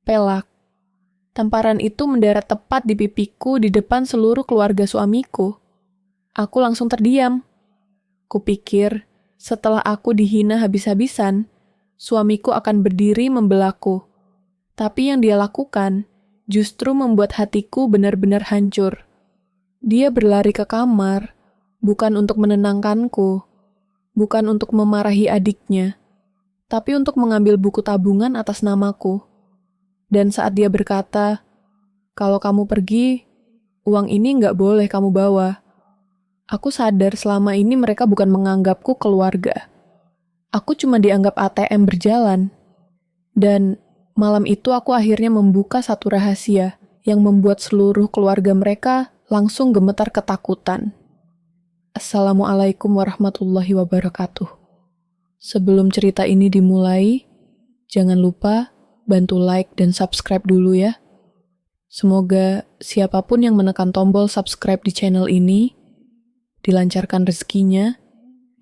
Pelak. Tamparan itu mendarat tepat di pipiku di depan seluruh keluarga suamiku. Aku langsung terdiam. Kupikir, setelah aku dihina habis-habisan, suamiku akan berdiri membelaku. Tapi yang dia lakukan justru membuat hatiku benar-benar hancur. Dia berlari ke kamar, bukan untuk menenangkanku, bukan untuk memarahi adiknya, tapi untuk mengambil buku tabungan atas namaku. Dan saat dia berkata, "Kalau kamu pergi, uang ini nggak boleh kamu bawa." Aku sadar selama ini mereka bukan menganggapku keluarga. Aku cuma dianggap ATM berjalan. Dan malam itu aku akhirnya membuka satu rahasia yang membuat seluruh keluarga mereka langsung gemetar ketakutan. Assalamualaikum warahmatullahi wabarakatuh. Sebelum cerita ini dimulai, jangan lupa bantu like dan subscribe dulu ya. Semoga siapapun yang menekan tombol subscribe di channel ini, dilancarkan rezekinya,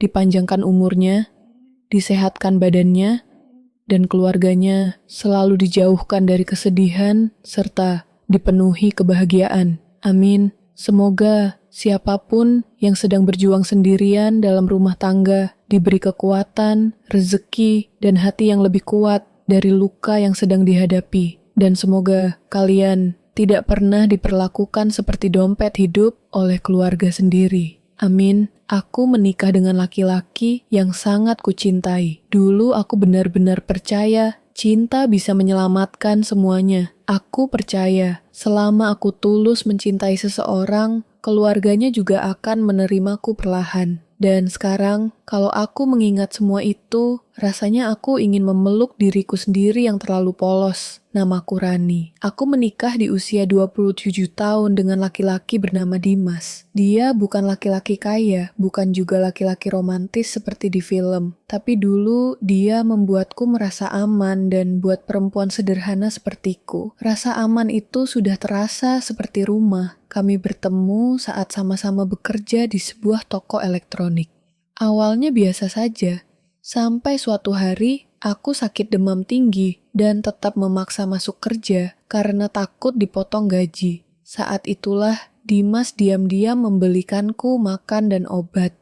dipanjangkan umurnya, disehatkan badannya, dan keluarganya selalu dijauhkan dari kesedihan, serta dipenuhi kebahagiaan. Amin. Semoga siapapun yang sedang berjuang sendirian dalam rumah tangga diberi kekuatan, rezeki, dan hati yang lebih kuat dari luka yang sedang dihadapi. Dan semoga kalian tidak pernah diperlakukan seperti dompet hidup oleh keluarga sendiri. Amin. Aku menikah dengan laki-laki yang sangat kucintai. Dulu aku benar-benar percaya cinta bisa menyelamatkan semuanya. Aku percaya selama aku tulus mencintai seseorang, keluarganya juga akan menerimaku perlahan. Dan sekarang, kalau aku mengingat semua itu, rasanya aku ingin memeluk diriku sendiri yang terlalu polos. Namaku Rani. Aku menikah di usia 27 tahun dengan laki-laki bernama Dimas. Dia bukan laki-laki kaya, bukan juga laki-laki romantis seperti di film. Tapi dulu dia membuatku merasa aman dan buat perempuan sederhana sepertiku. Rasa aman itu sudah terasa seperti rumah. Kami bertemu saat sama-sama bekerja di sebuah toko elektronik. Awalnya biasa saja, sampai suatu hari aku sakit demam tinggi dan tetap memaksa masuk kerja karena takut dipotong gaji. Saat itulah Dimas diam-diam membelikanku makan dan obat.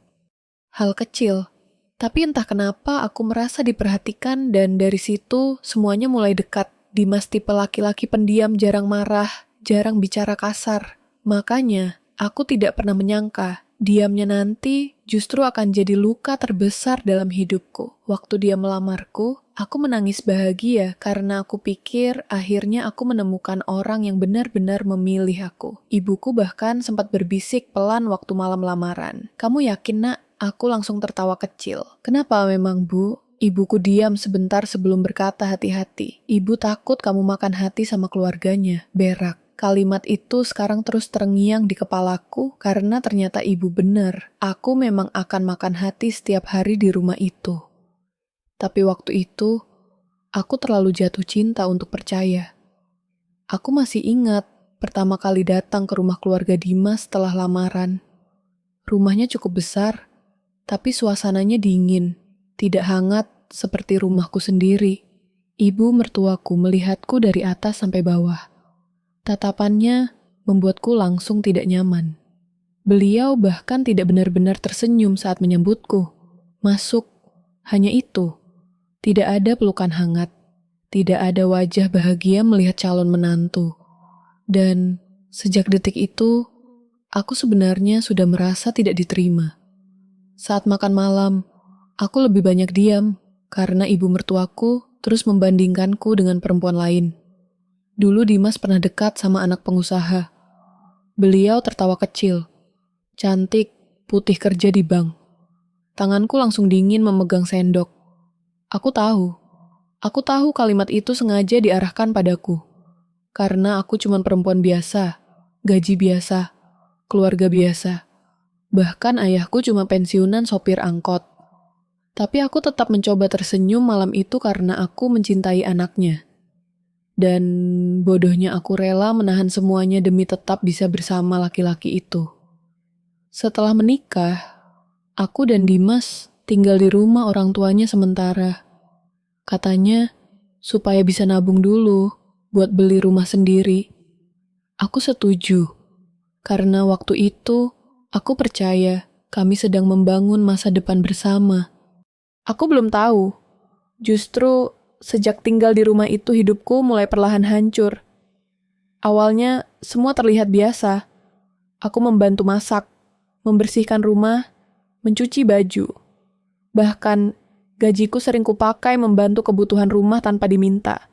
Hal kecil, tapi entah kenapa aku merasa diperhatikan dan dari situ semuanya mulai dekat. Dimas tipe laki-laki pendiam, jarang marah, jarang bicara kasar. Makanya, aku tidak pernah menyangka, diamnya nanti justru akan jadi luka terbesar dalam hidupku. Waktu dia melamarku, aku menangis bahagia karena aku pikir akhirnya aku menemukan orang yang benar-benar memilih aku. Ibuku bahkan sempat berbisik pelan waktu malam lamaran. "Kamu yakin, Nak?" Aku langsung tertawa kecil. "Kenapa memang, Bu?" Ibuku diam sebentar sebelum berkata hati-hati. "Ibu takut kamu makan hati sama keluarganya." Berak. Kalimat itu sekarang terus terngiang di kepalaku karena ternyata ibu benar. Aku memang akan makan hati setiap hari di rumah itu. Tapi waktu itu, aku terlalu jatuh cinta untuk percaya. Aku masih ingat pertama kali datang ke rumah keluarga Dimas setelah lamaran. Rumahnya cukup besar, tapi suasananya dingin, tidak hangat seperti rumahku sendiri. Ibu mertuaku melihatku dari atas sampai bawah. Tatapannya membuatku langsung tidak nyaman. Beliau bahkan tidak benar-benar tersenyum saat menyambutku. Masuk, hanya itu. Tidak ada pelukan hangat. Tidak ada wajah bahagia melihat calon menantu. Dan sejak detik itu, aku sebenarnya sudah merasa tidak diterima. Saat makan malam, aku lebih banyak diam karena ibu mertuaku terus membandingkanku dengan perempuan lain. Dulu Dimas pernah dekat sama anak pengusaha. Beliau tertawa kecil. Cantik, putih kerja di bank. Tanganku langsung dingin memegang sendok. Aku tahu kalimat itu sengaja diarahkan padaku. Karena aku cuma perempuan biasa, gaji biasa, keluarga biasa. Bahkan ayahku cuma pensiunan sopir angkot. Tapi aku tetap mencoba tersenyum malam itu karena aku mencintai anaknya. Dan bodohnya aku rela menahan semuanya demi tetap bisa bersama laki-laki itu. Setelah menikah, aku dan Dimas tinggal di rumah orang tuanya sementara. Katanya, supaya bisa nabung dulu. buat beli rumah sendiri. Aku setuju, karena waktu itu aku percaya kami sedang membangun masa depan bersama. Aku belum tahu, justru sejak tinggal di rumah itu hidupku mulai perlahan hancur. Awalnya semua terlihat biasa. Aku membantu masak, membersihkan rumah, mencuci baju. Bahkan gajiku sering kupakai membantu kebutuhan rumah tanpa diminta.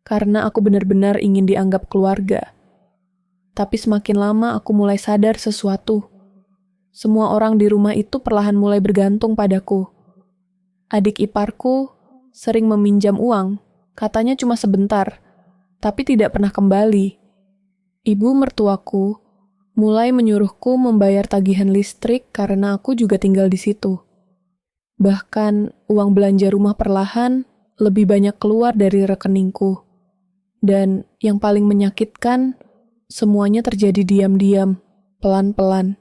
Karena aku benar-benar ingin dianggap keluarga. Tapi semakin lama aku mulai sadar sesuatu. Semua orang di rumah itu perlahan mulai bergantung padaku. Adik iparku sering meminjam uang, katanya cuma sebentar, tapi tidak pernah kembali. Ibu mertuaku mulai menyuruhku membayar tagihan listrik karena aku juga tinggal di situ. Bahkan uang belanja rumah perlahan lebih banyak keluar dari rekeningku. Dan yang paling menyakitkan, semuanya terjadi diam-diam, pelan-pelan.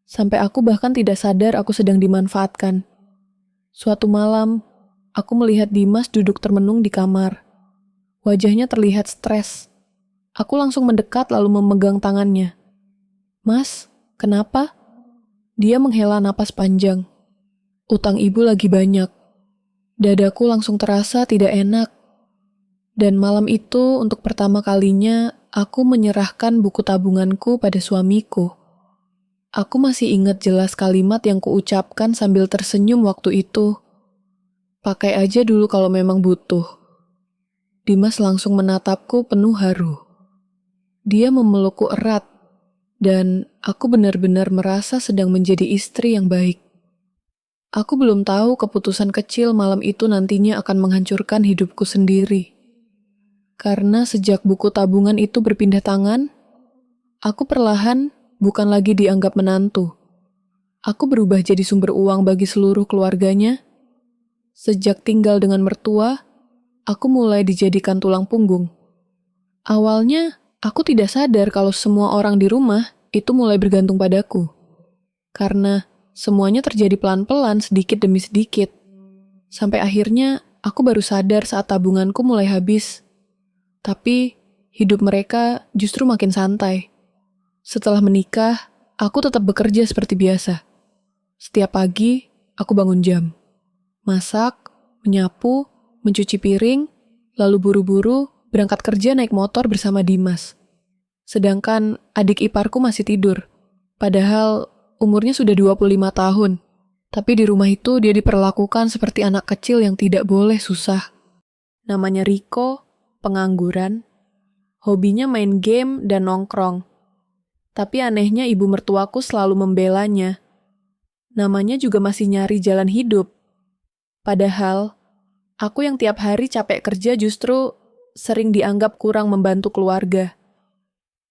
Sampai aku bahkan tidak sadar aku sedang dimanfaatkan. Suatu malam, aku melihat Dimas duduk termenung di kamar. Wajahnya terlihat stres. Aku langsung mendekat lalu memegang tangannya. "Mas, kenapa?" Dia menghela napas panjang. "Utang ibu lagi banyak." Dadaku langsung terasa tidak enak. Dan malam itu untuk pertama kalinya aku menyerahkan buku tabunganku pada suamiku. Aku masih ingat jelas kalimat yang kuucapkan sambil tersenyum waktu itu. "Pakai aja dulu kalau memang butuh." Dimas langsung menatapku penuh haru. Dia memelukku erat, dan aku benar-benar merasa sedang menjadi istri yang baik. Aku belum tahu keputusan kecil malam itu nantinya akan menghancurkan hidupku sendiri. Karena sejak buku tabungan itu berpindah tangan, aku perlahan bukan lagi dianggap menantu. Aku berubah jadi sumber uang bagi seluruh keluarganya. Sejak tinggal dengan mertua, aku mulai dijadikan tulang punggung. Awalnya, aku tidak sadar kalau semua orang di rumah itu mulai bergantung padaku. Karena semuanya terjadi pelan-pelan sedikit demi sedikit. Sampai akhirnya, aku baru sadar saat tabunganku mulai habis. Tapi, hidup mereka justru makin santai. Setelah menikah, aku tetap bekerja seperti biasa. Setiap pagi, aku bangun jam. Masak, menyapu, mencuci piring, lalu buru-buru berangkat kerja naik motor bersama Dimas. Sedangkan adik iparku masih tidur. Padahal umurnya sudah 25 tahun. Tapi di rumah itu dia diperlakukan seperti anak kecil yang tidak boleh susah. Namanya Riko, pengangguran, hobinya main game dan nongkrong. Tapi anehnya ibu mertuaku selalu membelanya. Namanya juga masih nyari jalan hidup. Padahal, aku yang tiap hari capek kerja justru sering dianggap kurang membantu keluarga.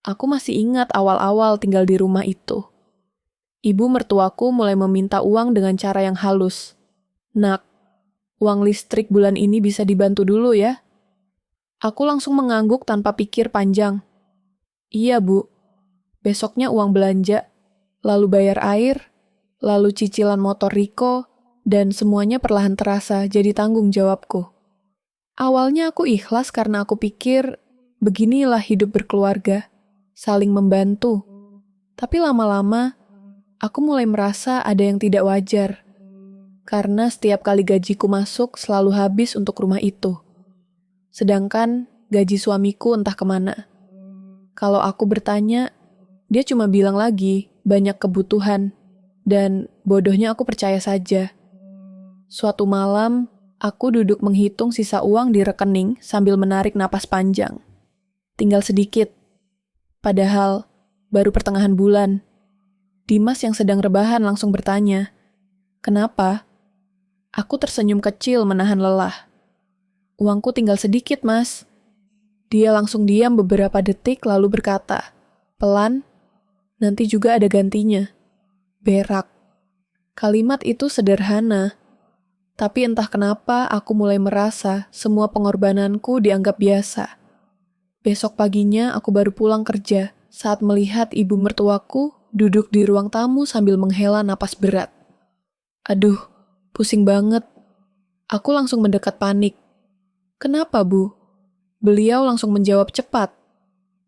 Aku masih ingat awal-awal tinggal di rumah itu. Ibu mertuaku mulai meminta uang dengan cara yang halus. "Nak, uang listrik bulan ini bisa dibantu dulu ya?" Aku langsung mengangguk tanpa pikir panjang. "Iya, Bu." Besoknya uang belanja, lalu bayar air, lalu cicilan motor Riko, dan semuanya perlahan terasa jadi tanggung jawabku. Awalnya aku ikhlas karena aku pikir beginilah hidup berkeluarga, saling membantu. Tapi lama-lama, aku mulai merasa ada yang tidak wajar. Karena setiap kali gajiku masuk selalu habis untuk rumah itu. Sedangkan gaji suamiku entah kemana. Kalau aku bertanya, dia cuma bilang lagi banyak kebutuhan. Dan bodohnya aku percaya saja. Suatu malam, aku duduk menghitung sisa uang di rekening sambil menarik napas panjang. Tinggal sedikit. Padahal baru pertengahan bulan. Dimas yang sedang rebahan langsung bertanya, "Kenapa?" Aku tersenyum kecil menahan lelah. "Uangku tinggal sedikit, Mas." Dia langsung diam beberapa detik lalu berkata, pelan, "Nanti juga ada gantinya." Berak. Kalimat itu sederhana, tapi entah kenapa aku mulai merasa semua pengorbananku dianggap biasa. Besok paginya aku baru pulang kerja saat melihat ibu mertuaku duduk di ruang tamu sambil menghela napas berat. Aduh, pusing banget. Aku langsung mendekat panik. "Kenapa, Bu?" Beliau langsung menjawab cepat.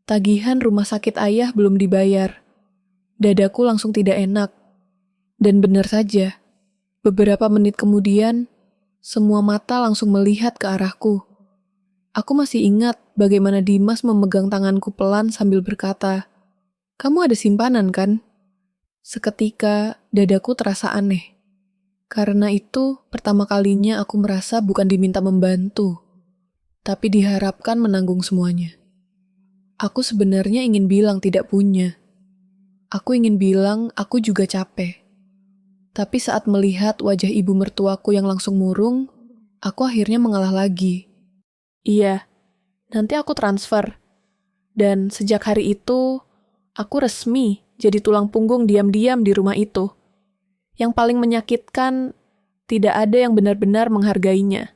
Tagihan rumah sakit ayah belum dibayar. Dadaku langsung tidak enak. Dan benar saja, beberapa menit kemudian, semua mata langsung melihat ke arahku. Aku masih ingat bagaimana Dimas memegang tanganku pelan sambil berkata, "Kamu ada simpanan kan?" Seketika, dadaku terasa aneh. Karena itu, pertama kalinya aku merasa bukan diminta membantu, tapi diharapkan menanggung semuanya. Aku sebenarnya ingin bilang tidak punya. Aku ingin bilang aku juga capek. Tapi saat melihat wajah ibu mertuaku yang langsung murung, aku akhirnya mengalah lagi. Iya, nanti aku transfer. Dan sejak hari itu, aku resmi jadi tulang punggung diam-diam di rumah itu. Yang paling menyakitkan, tidak ada yang benar-benar menghargainya.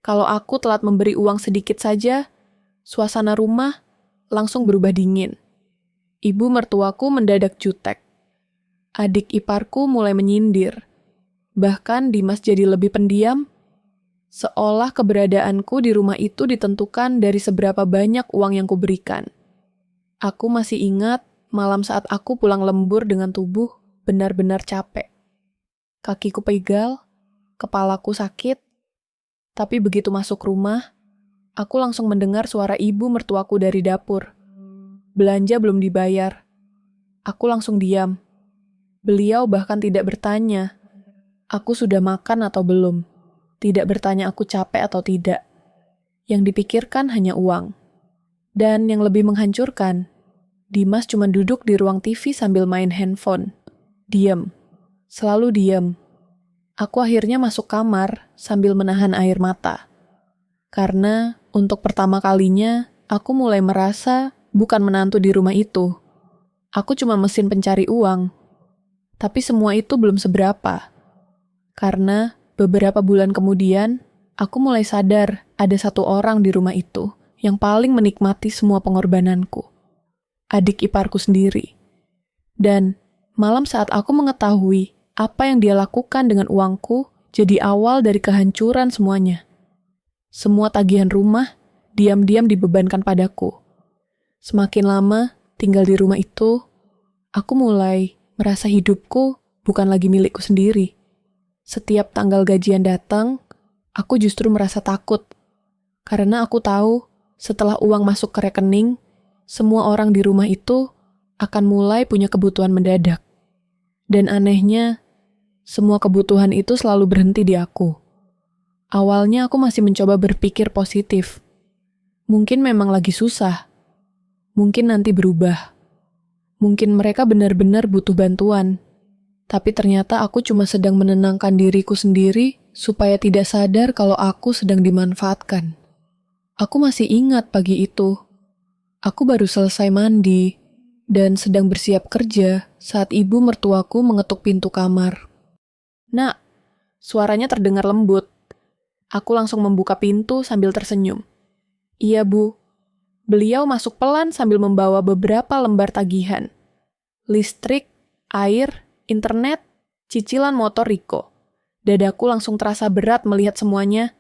Kalau aku telat memberi uang sedikit saja, suasana rumah langsung berubah dingin. Ibu mertuaku mendadak jutek. Adik iparku mulai menyindir. Bahkan Dimas jadi lebih pendiam, seolah keberadaanku di rumah itu ditentukan dari seberapa banyak uang yang kuberikan. Aku masih ingat malam saat aku pulang lembur dengan tubuh benar-benar capek. Kakiku pegal, kepalaku sakit, tapi begitu masuk rumah, aku langsung mendengar suara ibu mertuaku dari dapur. Belanja belum dibayar. Aku langsung diam. Beliau bahkan tidak bertanya, aku sudah makan atau belum. Tidak bertanya aku capek atau tidak. Yang dipikirkan hanya uang. Dan yang lebih menghancurkan, Dimas cuma duduk di ruang TV sambil main handphone. Diam. Selalu diam. Aku akhirnya masuk kamar sambil menahan air mata. Karena untuk pertama kalinya, aku mulai merasa bukan menantu di rumah itu. Aku cuma mesin pencari uang. Tapi semua itu belum seberapa. Karena beberapa bulan kemudian, aku mulai sadar ada satu orang di rumah itu yang paling menikmati semua pengorbananku. Adik iparku sendiri. Dan malam saat aku mengetahui apa yang dia lakukan dengan uangku jadi awal dari kehancuran semuanya. Semua tagihan rumah diam-diam dibebankan padaku. Semakin lama tinggal di rumah itu, aku mulai merasa hidupku bukan lagi milikku sendiri. Setiap tanggal gajian datang, aku justru merasa takut. Karena aku tahu, setelah uang masuk ke rekening, semua orang di rumah itu akan mulai punya kebutuhan mendadak. Dan anehnya, semua kebutuhan itu selalu berhenti di aku. Awalnya aku masih mencoba berpikir positif. Mungkin memang lagi susah. Mungkin nanti berubah. Mungkin mereka benar-benar butuh bantuan. Tapi ternyata aku cuma sedang menenangkan diriku sendiri supaya tidak sadar kalau aku sedang dimanfaatkan. Aku masih ingat pagi itu. Aku baru selesai mandi dan sedang bersiap kerja saat ibu mertuaku mengetuk pintu kamar. "Nak," suaranya terdengar lembut. Aku langsung membuka pintu sambil tersenyum. "Iya, Bu." Beliau masuk pelan sambil membawa beberapa lembar tagihan. Listrik, air, internet, cicilan motor Riko. Dadaku langsung terasa berat melihat semuanya.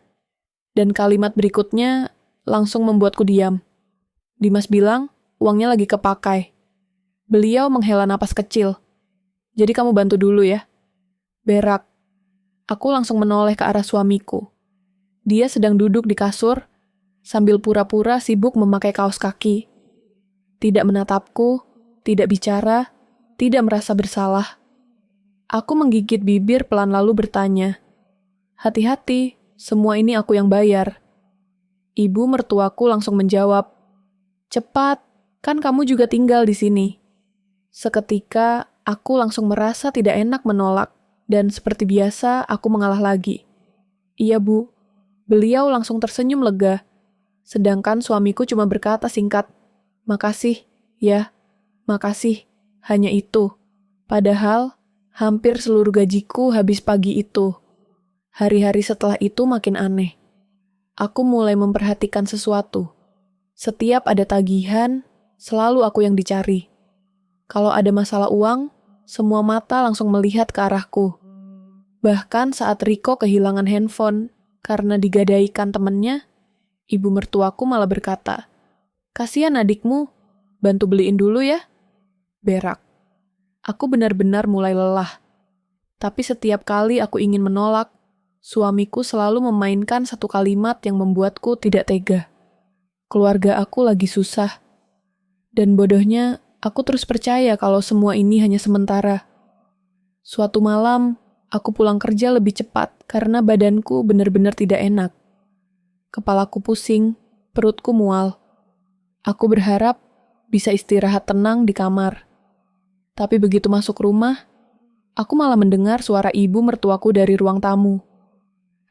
Dan kalimat berikutnya langsung membuatku diam. Dimas bilang, uangnya lagi kepakai. Beliau menghela napas kecil. "Jadi kamu bantu dulu ya." Berak. Aku langsung menoleh ke arah suamiku. Dia sedang duduk di kasur, sambil pura-pura sibuk memakai kaos kaki. Tidak menatapku, tidak bicara, tidak merasa bersalah. Aku menggigit bibir pelan lalu bertanya, "Hati-hati, semua ini aku yang bayar." Ibu mertuaku langsung menjawab, "Cepat, kan kamu juga tinggal di sini." Seketika, aku langsung merasa tidak enak menolak, dan seperti biasa aku mengalah lagi. "Iya, Bu." Beliau langsung tersenyum lega. Sedangkan suamiku cuma berkata singkat, "Makasih, ya, makasih." Hanya itu. Padahal, hampir seluruh gajiku habis pagi itu. Hari-hari setelah itu makin aneh. Aku mulai memperhatikan sesuatu. Setiap ada tagihan, selalu aku yang dicari. Kalau ada masalah uang, semua mata langsung melihat ke arahku. Bahkan saat Riko kehilangan handphone karena digadaikan temannya, Ibu mertuaku malah berkata, "Kasihan adikmu, bantu beliin dulu ya." Berak. Aku benar-benar mulai lelah. Tapi setiap kali aku ingin menolak, suamiku selalu memainkan satu kalimat yang membuatku tidak tega. Keluarga aku lagi susah. Dan bodohnya, aku terus percaya kalau semua ini hanya sementara. Suatu malam, aku pulang kerja lebih cepat karena badanku benar-benar tidak enak. Kepalaku pusing, perutku mual. Aku berharap bisa istirahat tenang di kamar. Tapi begitu masuk rumah, aku malah mendengar suara ibu mertuaku dari ruang tamu.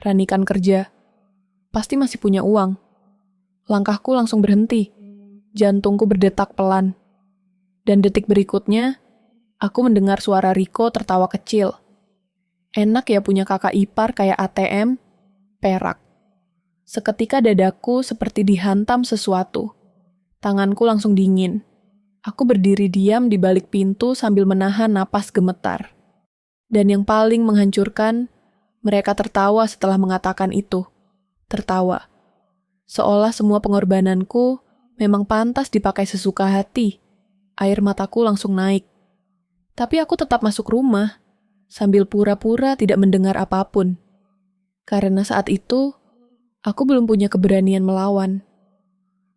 Ranikan kerja. Pasti masih punya uang. Langkahku langsung berhenti. Jantungku berdetak pelan. Dan detik berikutnya, aku mendengar suara Riko tertawa kecil. Enak ya punya kakak ipar kayak ATM, perak. Seketika dadaku seperti dihantam sesuatu. Tanganku langsung dingin. Aku berdiri diam di balik pintu sambil menahan napas gemetar. Dan yang paling menghancurkan, mereka tertawa setelah mengatakan itu. Tertawa. Seolah semua pengorbananku memang pantas dipakai sesuka hati. Air mataku langsung naik. Tapi aku tetap masuk rumah, sambil pura-pura tidak mendengar apapun. Karena saat itu, aku belum punya keberanian melawan.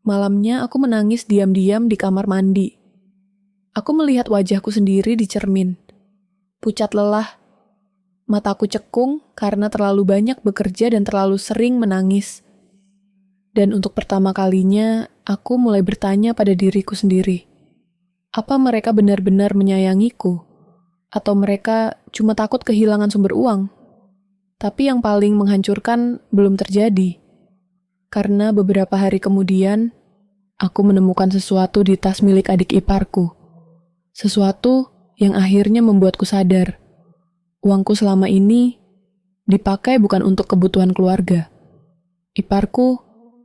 Malamnya aku menangis diam-diam di kamar mandi. Aku melihat wajahku sendiri di cermin. Pucat lelah. Mataku cekung karena terlalu banyak bekerja dan terlalu sering menangis. Dan untuk pertama kalinya, aku mulai bertanya pada diriku sendiri. Apa mereka benar-benar menyayangiku? Atau mereka cuma takut kehilangan sumber uang? Tapi yang paling menghancurkan belum terjadi. Karena beberapa hari kemudian, aku menemukan sesuatu di tas milik adik iparku. Sesuatu yang akhirnya membuatku sadar. Uangku selama ini dipakai bukan untuk kebutuhan keluarga. Iparku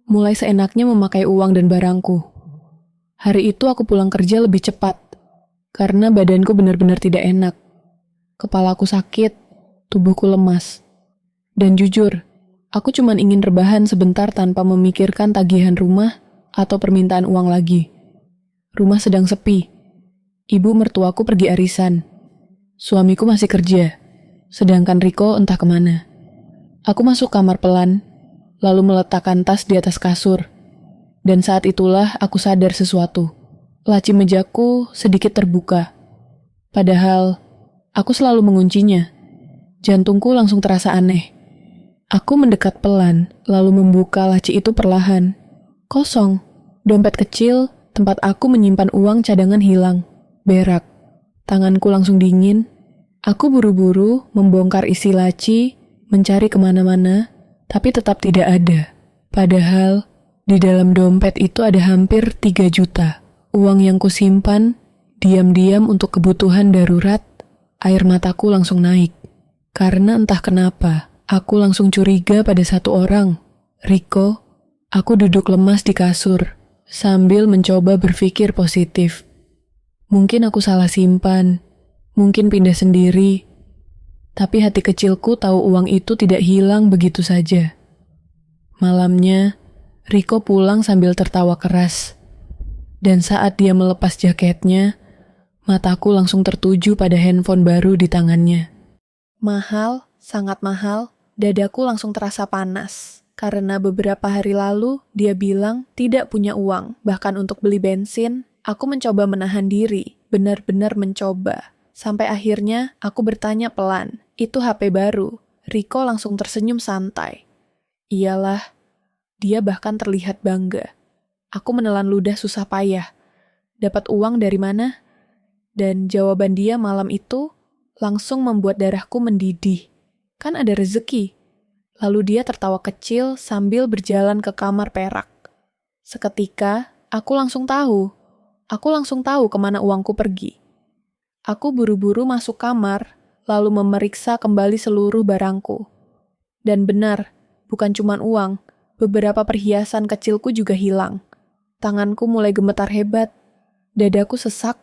mulai seenaknya memakai uang dan barangku. Hari itu aku pulang kerja lebih cepat, karena badanku benar-benar tidak enak. Kepalaku sakit, tubuhku lemas. Dan jujur, aku cuma ingin rebahan sebentar tanpa memikirkan tagihan rumah atau permintaan uang lagi. Rumah sedang sepi. Ibu mertuaku pergi arisan. Suamiku masih kerja, sedangkan Riko entah kemana. Aku masuk kamar pelan, lalu meletakkan tas di atas kasur. Dan saat itulah aku sadar sesuatu. Laci mejaku sedikit terbuka. Padahal, aku selalu menguncinya. Jantungku langsung terasa aneh. Aku mendekat pelan, lalu membuka laci itu perlahan. Kosong. Dompet kecil, tempat aku menyimpan uang cadangan hilang. Berak. Tanganku langsung dingin. Aku buru-buru membongkar isi laci, mencari kemana-mana, tapi tetap tidak ada. Padahal, di dalam dompet itu ada hampir 3 juta. Uang yang kusimpan, diam-diam untuk kebutuhan darurat. Air mataku langsung naik. Karena entah kenapa, aku langsung curiga pada satu orang. Riko. Aku duduk lemas di kasur, sambil mencoba berpikir positif. Mungkin aku salah simpan, mungkin pindah sendiri. Tapi hati kecilku tahu uang itu tidak hilang begitu saja. Malamnya, Riko pulang sambil tertawa keras. Dan saat dia melepas jaketnya, mataku langsung tertuju pada handphone baru di tangannya. Mahal, sangat mahal, dadaku langsung terasa panas. Karena beberapa hari lalu, dia bilang tidak punya uang, bahkan untuk beli bensin. Aku mencoba menahan diri, benar-benar mencoba. Sampai akhirnya, aku bertanya pelan, itu HP baru. Riko langsung tersenyum santai. Iyalah, dia bahkan terlihat bangga. Aku menelan ludah susah payah. Dapat uang dari mana? Dan jawaban dia malam itu langsung membuat darahku mendidih. Kan ada rezeki. Lalu dia tertawa kecil sambil berjalan ke kamar perak. Seketika, aku langsung tahu. Aku langsung tahu kemana uangku pergi. Aku buru-buru masuk kamar, lalu memeriksa kembali seluruh barangku. Dan benar, bukan cuma uang. Beberapa perhiasan kecilku juga hilang. Tanganku mulai gemetar hebat. Dadaku sesak.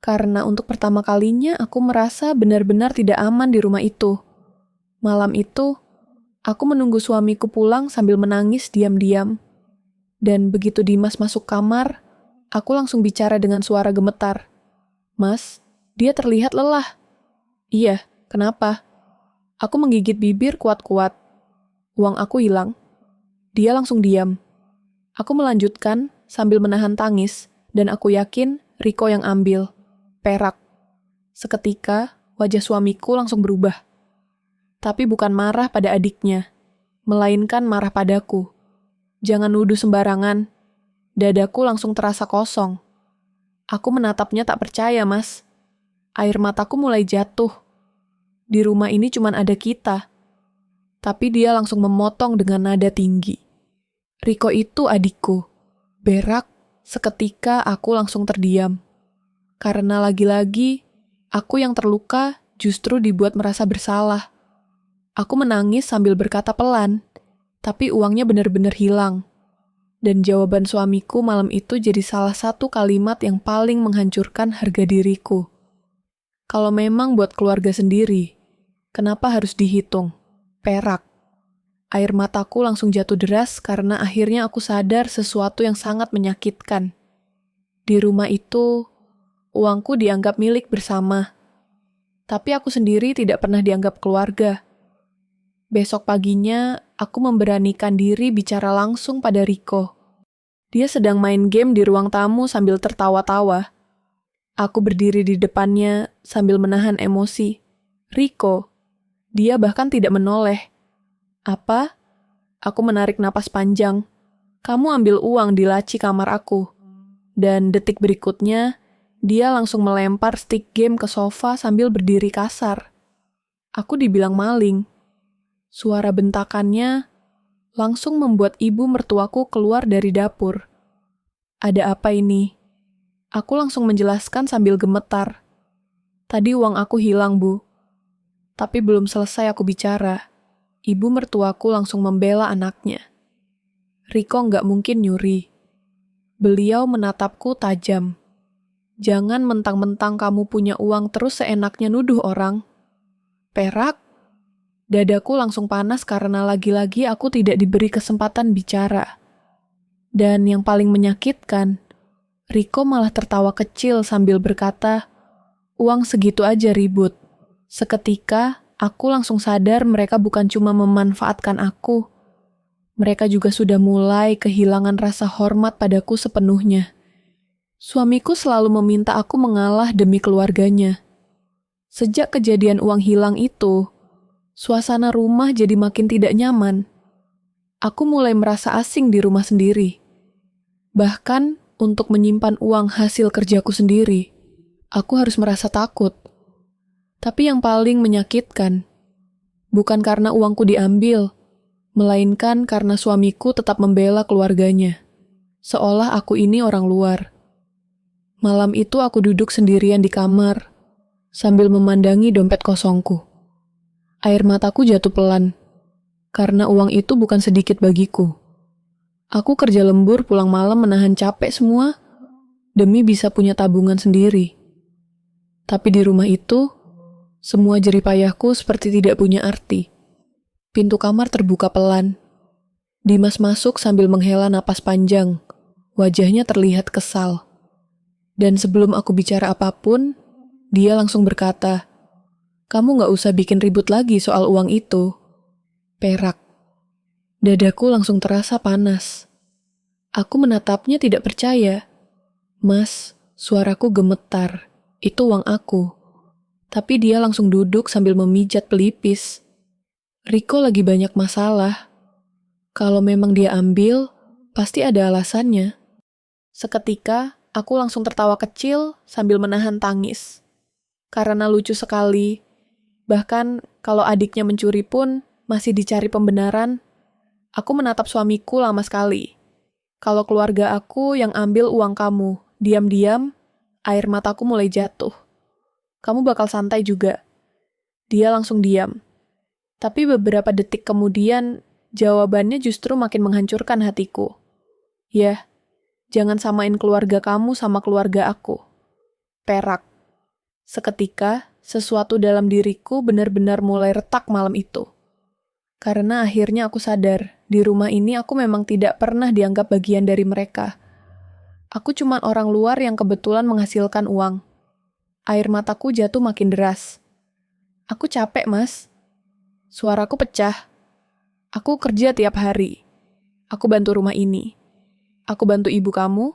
Karena untuk pertama kalinya aku merasa benar-benar tidak aman di rumah itu. Malam itu, aku menunggu suamiku pulang sambil menangis diam-diam. Dan begitu Dimas masuk kamar, aku langsung bicara dengan suara gemetar. Mas, dia terlihat lelah. Iya, kenapa? Aku menggigit bibir kuat-kuat. Uang aku hilang. Dia langsung diam. Aku melanjutkan sambil menahan tangis, dan aku yakin Riko yang ambil. Perak. Seketika, wajah suamiku langsung berubah. Tapi bukan marah pada adiknya, melainkan marah padaku. Jangan nuduh sembarangan. Dadaku langsung terasa kosong. Aku menatapnya tak percaya, Mas. Air mataku mulai jatuh. Di rumah ini cuma ada kita. Tapi dia langsung memotong dengan nada tinggi. Riko itu adikku. Berak, seketika aku langsung terdiam. Karena lagi-lagi, aku yang terluka justru dibuat merasa bersalah. Aku menangis sambil berkata pelan, tapi uangnya benar-benar hilang. Dan jawaban suamiku malam itu jadi salah satu kalimat yang paling menghancurkan harga diriku. Kalau memang buat keluarga sendiri, kenapa harus dihitung? Perak. Air mataku langsung jatuh deras karena akhirnya aku sadar sesuatu yang sangat menyakitkan. Di rumah itu, uangku dianggap milik bersama. Tapi aku sendiri tidak pernah dianggap keluarga. Besok paginya, aku memberanikan diri bicara langsung pada Riko. Dia sedang main game di ruang tamu sambil tertawa-tawa. Aku berdiri di depannya sambil menahan emosi. Riko, dia bahkan tidak menoleh. Apa? Aku menarik napas panjang. Kamu ambil uang di laci kamar aku. Dan detik berikutnya, dia langsung melempar stick game ke sofa sambil berdiri kasar. Aku dibilang maling. Suara bentakannya langsung membuat ibu mertuaku keluar dari dapur. Ada apa ini? Aku langsung menjelaskan sambil gemetar. Tadi uang aku hilang, Bu. Tapi belum selesai aku bicara. Ibu mertuaku langsung membela anaknya. Riko nggak mungkin nyuri. Beliau menatapku tajam. Jangan mentang-mentang kamu punya uang terus seenaknya nuduh orang. Perak? Dadaku langsung panas karena lagi-lagi aku tidak diberi kesempatan bicara. Dan yang paling menyakitkan, Riko malah tertawa kecil sambil berkata, uang segitu aja ribut. Seketika, aku langsung sadar mereka bukan cuma memanfaatkan aku. Mereka juga sudah mulai kehilangan rasa hormat padaku sepenuhnya. Suamiku selalu meminta aku mengalah demi keluarganya. Sejak kejadian uang hilang itu, suasana rumah jadi makin tidak nyaman. Aku mulai merasa asing di rumah sendiri. Bahkan untuk menyimpan uang hasil kerjaku sendiri, aku harus merasa takut. Tapi yang paling menyakitkan, bukan karena uangku diambil, melainkan karena suamiku tetap membela keluarganya. Seolah aku ini orang luar. Malam itu aku duduk sendirian di kamar, sambil memandangi dompet kosongku. Air mataku jatuh pelan, karena uang itu bukan sedikit bagiku. Aku kerja lembur pulang malam menahan capek semua, demi bisa punya tabungan sendiri. Tapi di rumah itu, semua jeripayahku seperti tidak punya arti. Pintu kamar terbuka pelan. Dimas masuk sambil menghela napas panjang. Wajahnya terlihat kesal. Dan sebelum aku bicara apapun, dia langsung berkata, kamu gak usah bikin ribut lagi soal uang itu. Perak. Dadaku langsung terasa panas. Aku menatapnya tidak percaya. Mas, suaraku gemetar. Itu uang aku. Tapi dia langsung duduk sambil memijat pelipis. Riko lagi banyak masalah. Kalau memang dia ambil, pasti ada alasannya. Seketika, aku langsung tertawa kecil sambil menahan tangis. Karena lucu sekali. Bahkan kalau adiknya mencuri pun masih dicari pembenaran. Aku menatap suamiku lama sekali. Kalau keluarga aku yang ambil uang kamu, diam-diam, air mataku mulai jatuh. Kamu bakal santai juga. Dia langsung diam. Tapi beberapa detik kemudian, jawabannya justru makin menghancurkan hatiku. Ya, jangan samain keluarga kamu sama keluarga aku. Perak. Seketika, sesuatu dalam diriku benar-benar mulai retak malam itu. Karena akhirnya aku sadar, di rumah ini aku memang tidak pernah dianggap bagian dari mereka. Aku cuma orang luar yang kebetulan menghasilkan uang. Air mataku jatuh makin deras. Aku capek, Mas. Suaraku pecah. Aku kerja tiap hari. Aku bantu rumah ini. Aku bantu ibu kamu.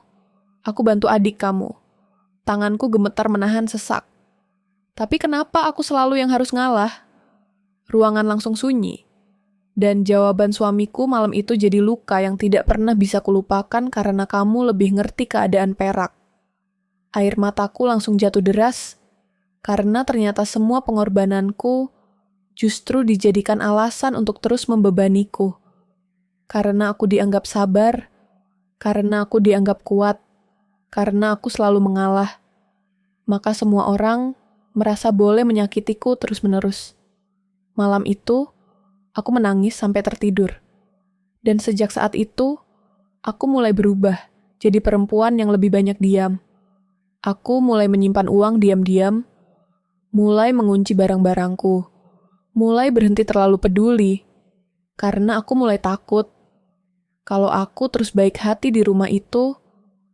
Aku bantu adik kamu. Tanganku gemetar menahan sesak. Tapi kenapa aku selalu yang harus ngalah? Ruangan langsung sunyi. Dan jawaban suamiku malam itu jadi luka yang tidak pernah bisa kulupakan karena kamu lebih ngerti keadaan Perak. Air mataku langsung jatuh deras, karena ternyata semua pengorbananku justru dijadikan alasan untuk terus membebaniku. Karena aku dianggap sabar, karena aku dianggap kuat, karena aku selalu mengalah. Maka semua orang merasa boleh menyakitiku terus-menerus. Malam itu, aku menangis sampai tertidur. Dan sejak saat itu, aku mulai berubah jadi perempuan yang lebih banyak diam. Aku mulai menyimpan uang diam-diam, mulai mengunci barang-barangku, mulai berhenti terlalu peduli, karena aku mulai takut. Kalau aku terus baik hati di rumah itu,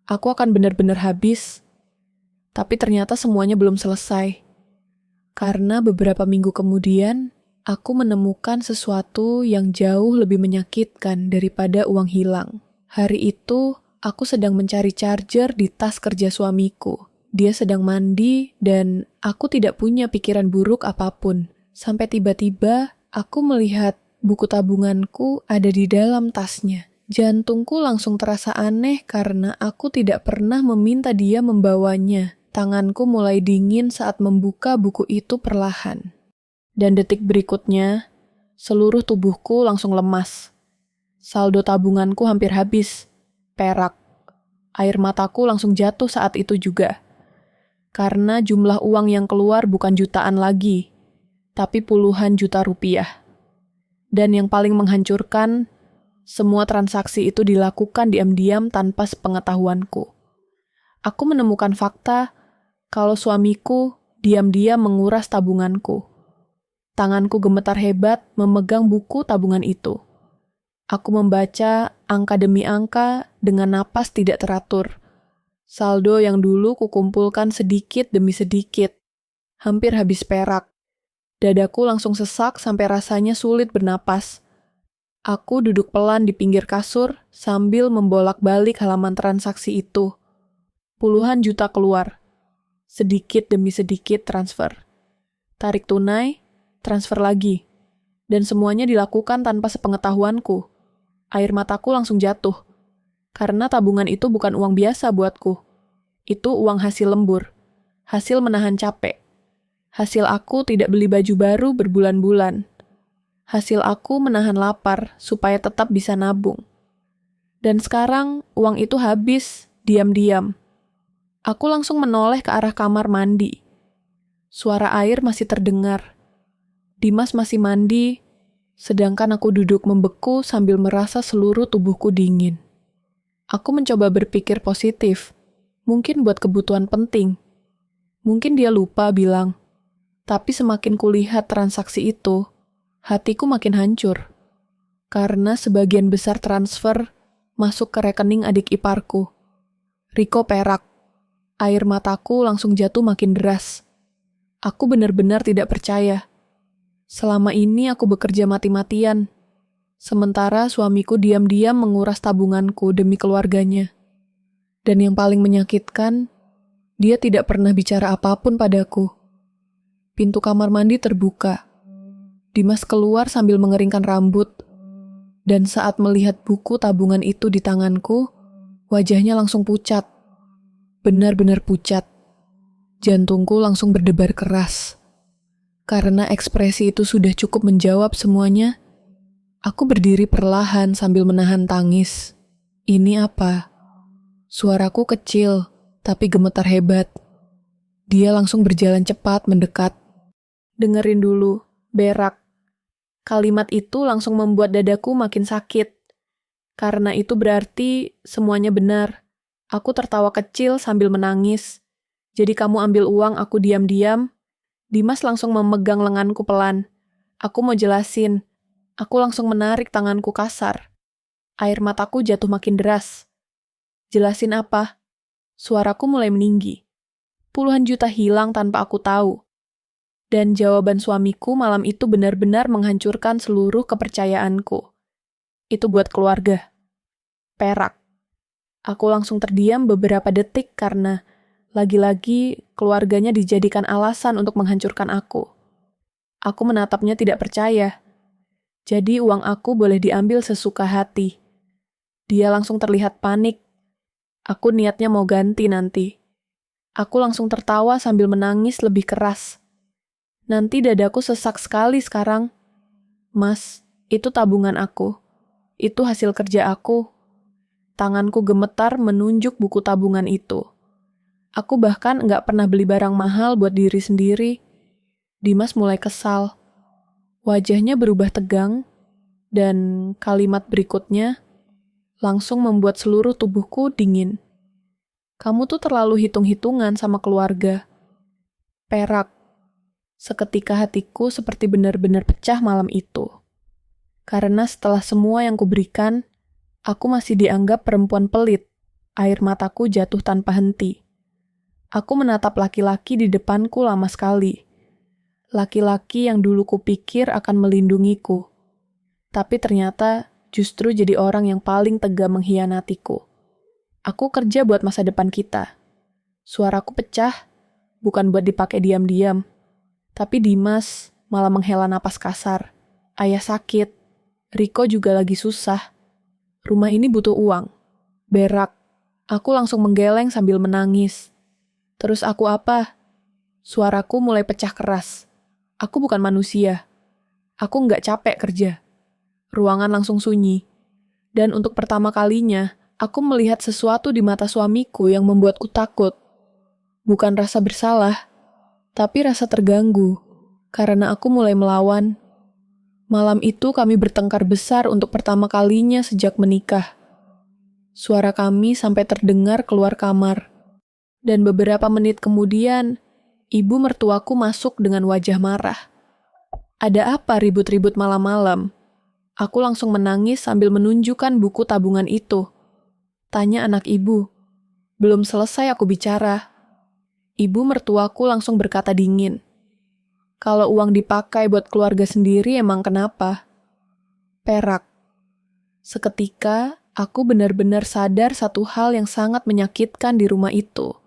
aku akan benar-benar habis. Tapi ternyata semuanya belum selesai. Karena beberapa minggu kemudian, aku menemukan sesuatu yang jauh lebih menyakitkan daripada uang hilang. Hari itu, aku sedang mencari charger di tas kerja suamiku. Dia sedang mandi dan aku tidak punya pikiran buruk apapun. Sampai tiba-tiba, aku melihat buku tabunganku ada di dalam tasnya. Jantungku langsung terasa aneh karena aku tidak pernah meminta dia membawanya. Tanganku mulai dingin saat membuka buku itu perlahan. Dan detik berikutnya, seluruh tubuhku langsung lemas. Saldo tabunganku hampir habis. Perak. Air mataku langsung jatuh saat itu juga. Karena jumlah uang yang keluar bukan jutaan lagi, tapi puluhan juta rupiah. Dan yang paling menghancurkan, semua transaksi itu dilakukan diam-diam tanpa sepengetahuanku. Aku menemukan fakta kalau suamiku diam-diam menguras tabunganku. Tanganku gemetar hebat memegang buku tabungan itu. Aku membaca angka demi angka dengan napas tidak teratur. Saldo yang dulu kukumpulkan sedikit demi sedikit. Hampir habis perak. Dadaku langsung sesak sampai rasanya sulit bernapas. Aku duduk pelan di pinggir kasur sambil membolak-balik halaman transaksi itu. Puluhan juta keluar. Sedikit demi sedikit transfer. Tarik tunai, transfer lagi. Dan semuanya dilakukan tanpa sepengetahuanku. Air mataku langsung jatuh. Karena tabungan itu bukan uang biasa buatku. Itu uang hasil lembur. Hasil menahan capek. Hasil aku tidak beli baju baru berbulan-bulan. Hasil aku menahan lapar supaya tetap bisa nabung. Dan sekarang uang itu habis, diam-diam. Aku langsung menoleh ke arah kamar mandi. Suara air masih terdengar. Dimas masih mandi, sedangkan aku duduk membeku sambil merasa seluruh tubuhku dingin. Aku mencoba berpikir positif, mungkin buat kebutuhan penting. Mungkin dia lupa bilang, tapi semakin kulihat transaksi itu, hatiku makin hancur. Karena sebagian besar transfer masuk ke rekening adik iparku, Riko Perak. Air mataku langsung jatuh makin deras. Aku benar-benar tidak percaya. Selama ini aku bekerja mati-matian. Sementara suamiku diam-diam menguras tabunganku demi keluarganya. Dan yang paling menyakitkan, dia tidak pernah bicara apapun padaku. Pintu kamar mandi terbuka. Dimas keluar sambil mengeringkan rambut. Dan saat melihat buku tabungan itu di tanganku, wajahnya langsung pucat. Benar-benar pucat. Jantungku langsung berdebar keras. Karena ekspresi itu sudah cukup menjawab semuanya, aku berdiri perlahan sambil menahan tangis. Ini apa? Suaraku kecil, tapi gemetar hebat. Dia langsung berjalan cepat mendekat. Dengerin dulu, berak. Kalimat itu langsung membuat dadaku makin sakit. Karena itu berarti semuanya benar. Aku tertawa kecil sambil menangis. Jadi kamu ambil uang aku diam-diam. Dimas langsung memegang lenganku pelan. Aku mau jelasin. Aku langsung menarik tanganku kasar. Air mataku jatuh makin deras. Jelasin apa? Suaraku mulai meninggi. Puluhan juta hilang tanpa aku tahu. Dan jawaban suamiku malam itu benar-benar menghancurkan seluruh kepercayaanku. Itu buat keluarga. Perak. Aku langsung terdiam beberapa detik karena lagi-lagi keluarganya dijadikan alasan untuk menghancurkan aku. Aku menatapnya tidak percaya. Jadi uang aku boleh diambil sesuka hati. Dia langsung terlihat panik. Aku niatnya mau ganti nanti. Aku langsung tertawa sambil menangis lebih keras. Nanti dadaku sesak sekali sekarang. Mas, itu tabungan aku. Itu hasil kerja aku. Tanganku gemetar menunjuk buku tabungan itu. Aku bahkan nggak pernah beli barang mahal buat diri sendiri. Dimas mulai kesal. Wajahnya berubah tegang, dan kalimat berikutnya langsung membuat seluruh tubuhku dingin. Kamu tuh terlalu hitung-hitungan sama keluarga. Perak. Seketika hatiku seperti benar-benar pecah malam itu. Karena setelah semua yang kuberikan, aku masih dianggap perempuan pelit. Air mataku jatuh tanpa henti. Aku menatap laki-laki di depanku lama sekali. Laki-laki yang dulu kupikir akan melindungiku. Tapi ternyata justru jadi orang yang paling tega mengkhianatiku. Aku kerja buat masa depan kita. Suaraku pecah, bukan buat dipakai diam-diam. Tapi Dimas malah menghela napas kasar. Ayah sakit. Riko juga lagi susah. Rumah ini butuh uang. Berak. Aku langsung menggeleng sambil menangis. Terus aku apa? Suaraku mulai pecah keras. Aku bukan manusia. Aku nggak capek kerja. Ruangan langsung sunyi. Dan untuk pertama kalinya, aku melihat sesuatu di mata suamiku yang membuatku takut. Bukan rasa bersalah, tapi rasa terganggu. Karena aku mulai melawan. Malam itu kami bertengkar besar untuk pertama kalinya sejak menikah. Suara kami sampai terdengar keluar kamar. Dan beberapa menit kemudian, ibu mertuaku masuk dengan wajah marah. Ada apa ribut-ribut malam-malam? Aku langsung menangis sambil menunjukkan buku tabungan itu. Tanya anak ibu. Belum selesai aku bicara. Ibu mertuaku langsung berkata dingin. Kalau uang dipakai buat keluarga sendiri emang kenapa? Perak. Seketika, aku benar-benar sadar satu hal yang sangat menyakitkan di rumah itu.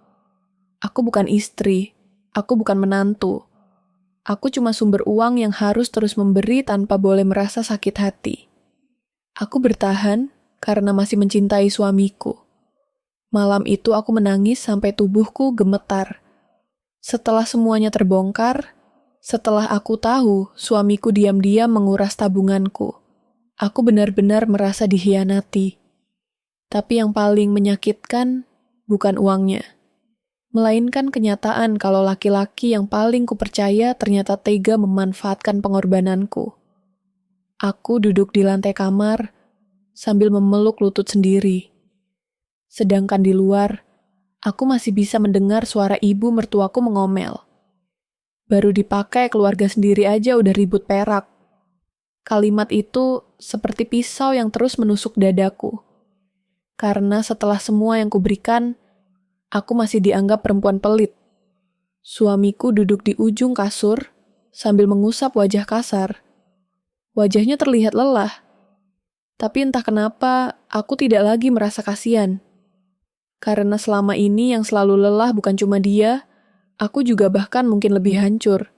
Aku bukan istri. Aku bukan menantu. Aku cuma sumber uang yang harus terus memberi tanpa boleh merasa sakit hati. Aku bertahan karena masih mencintai suamiku. Malam itu aku menangis sampai tubuhku gemetar. Setelah semuanya terbongkar, setelah aku tahu suamiku diam-diam menguras tabunganku, aku benar-benar merasa dikhianati. Tapi yang paling menyakitkan bukan uangnya, melainkan kenyataan kalau laki-laki yang paling kupercaya ternyata tega memanfaatkan pengorbananku. Aku duduk di lantai kamar sambil memeluk lutut sendiri. Sedangkan di luar, aku masih bisa mendengar suara ibu mertuaku mengomel. Baru dipakai keluarga sendiri aja udah ribut perak. Kalimat itu seperti pisau yang terus menusuk dadaku. Karena setelah semua yang kuberikan, aku masih dianggap perempuan pelit. Suamiku duduk di ujung kasur sambil mengusap wajah kasar. Wajahnya terlihat lelah. Tapi entah kenapa aku tidak lagi merasa kasihan. Karena selama ini yang selalu lelah bukan cuma dia, aku juga bahkan mungkin lebih hancur.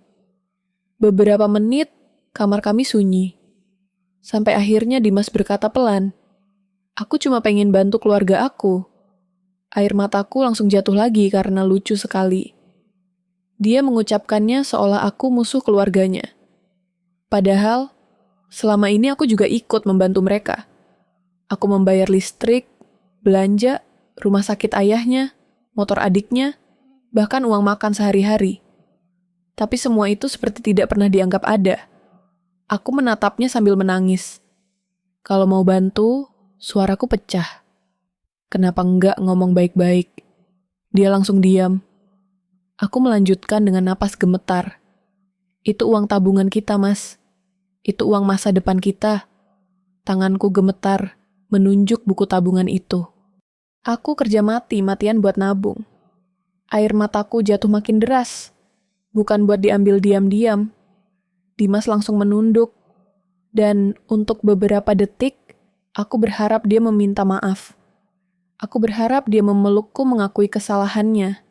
Beberapa menit, kamar kami sunyi. Sampai akhirnya Dimas berkata pelan, "Aku cuma pengen bantu keluarga aku." Air mataku langsung jatuh lagi karena lucu sekali. Dia mengucapkannya seolah aku musuh keluarganya. Padahal, selama ini aku juga ikut membantu mereka. Aku membayar listrik, belanja, rumah sakit ayahnya, motor adiknya, bahkan uang makan sehari-hari. Tapi semua itu seperti tidak pernah dianggap ada. Aku menatapnya sambil menangis. Kalau mau bantu, suaraku pecah. Kenapa enggak ngomong baik-baik? Dia langsung diam. Aku melanjutkan dengan napas gemetar. Itu uang tabungan kita, Mas. Itu uang masa depan kita. Tanganku gemetar, menunjuk buku tabungan itu. Aku kerja mati-matian buat nabung. Air mataku jatuh makin deras. Bukan buat diambil diam-diam. Dimas langsung menunduk. Dan untuk beberapa detik, aku berharap dia meminta maaf. Aku berharap dia memelukku mengakui kesalahannya.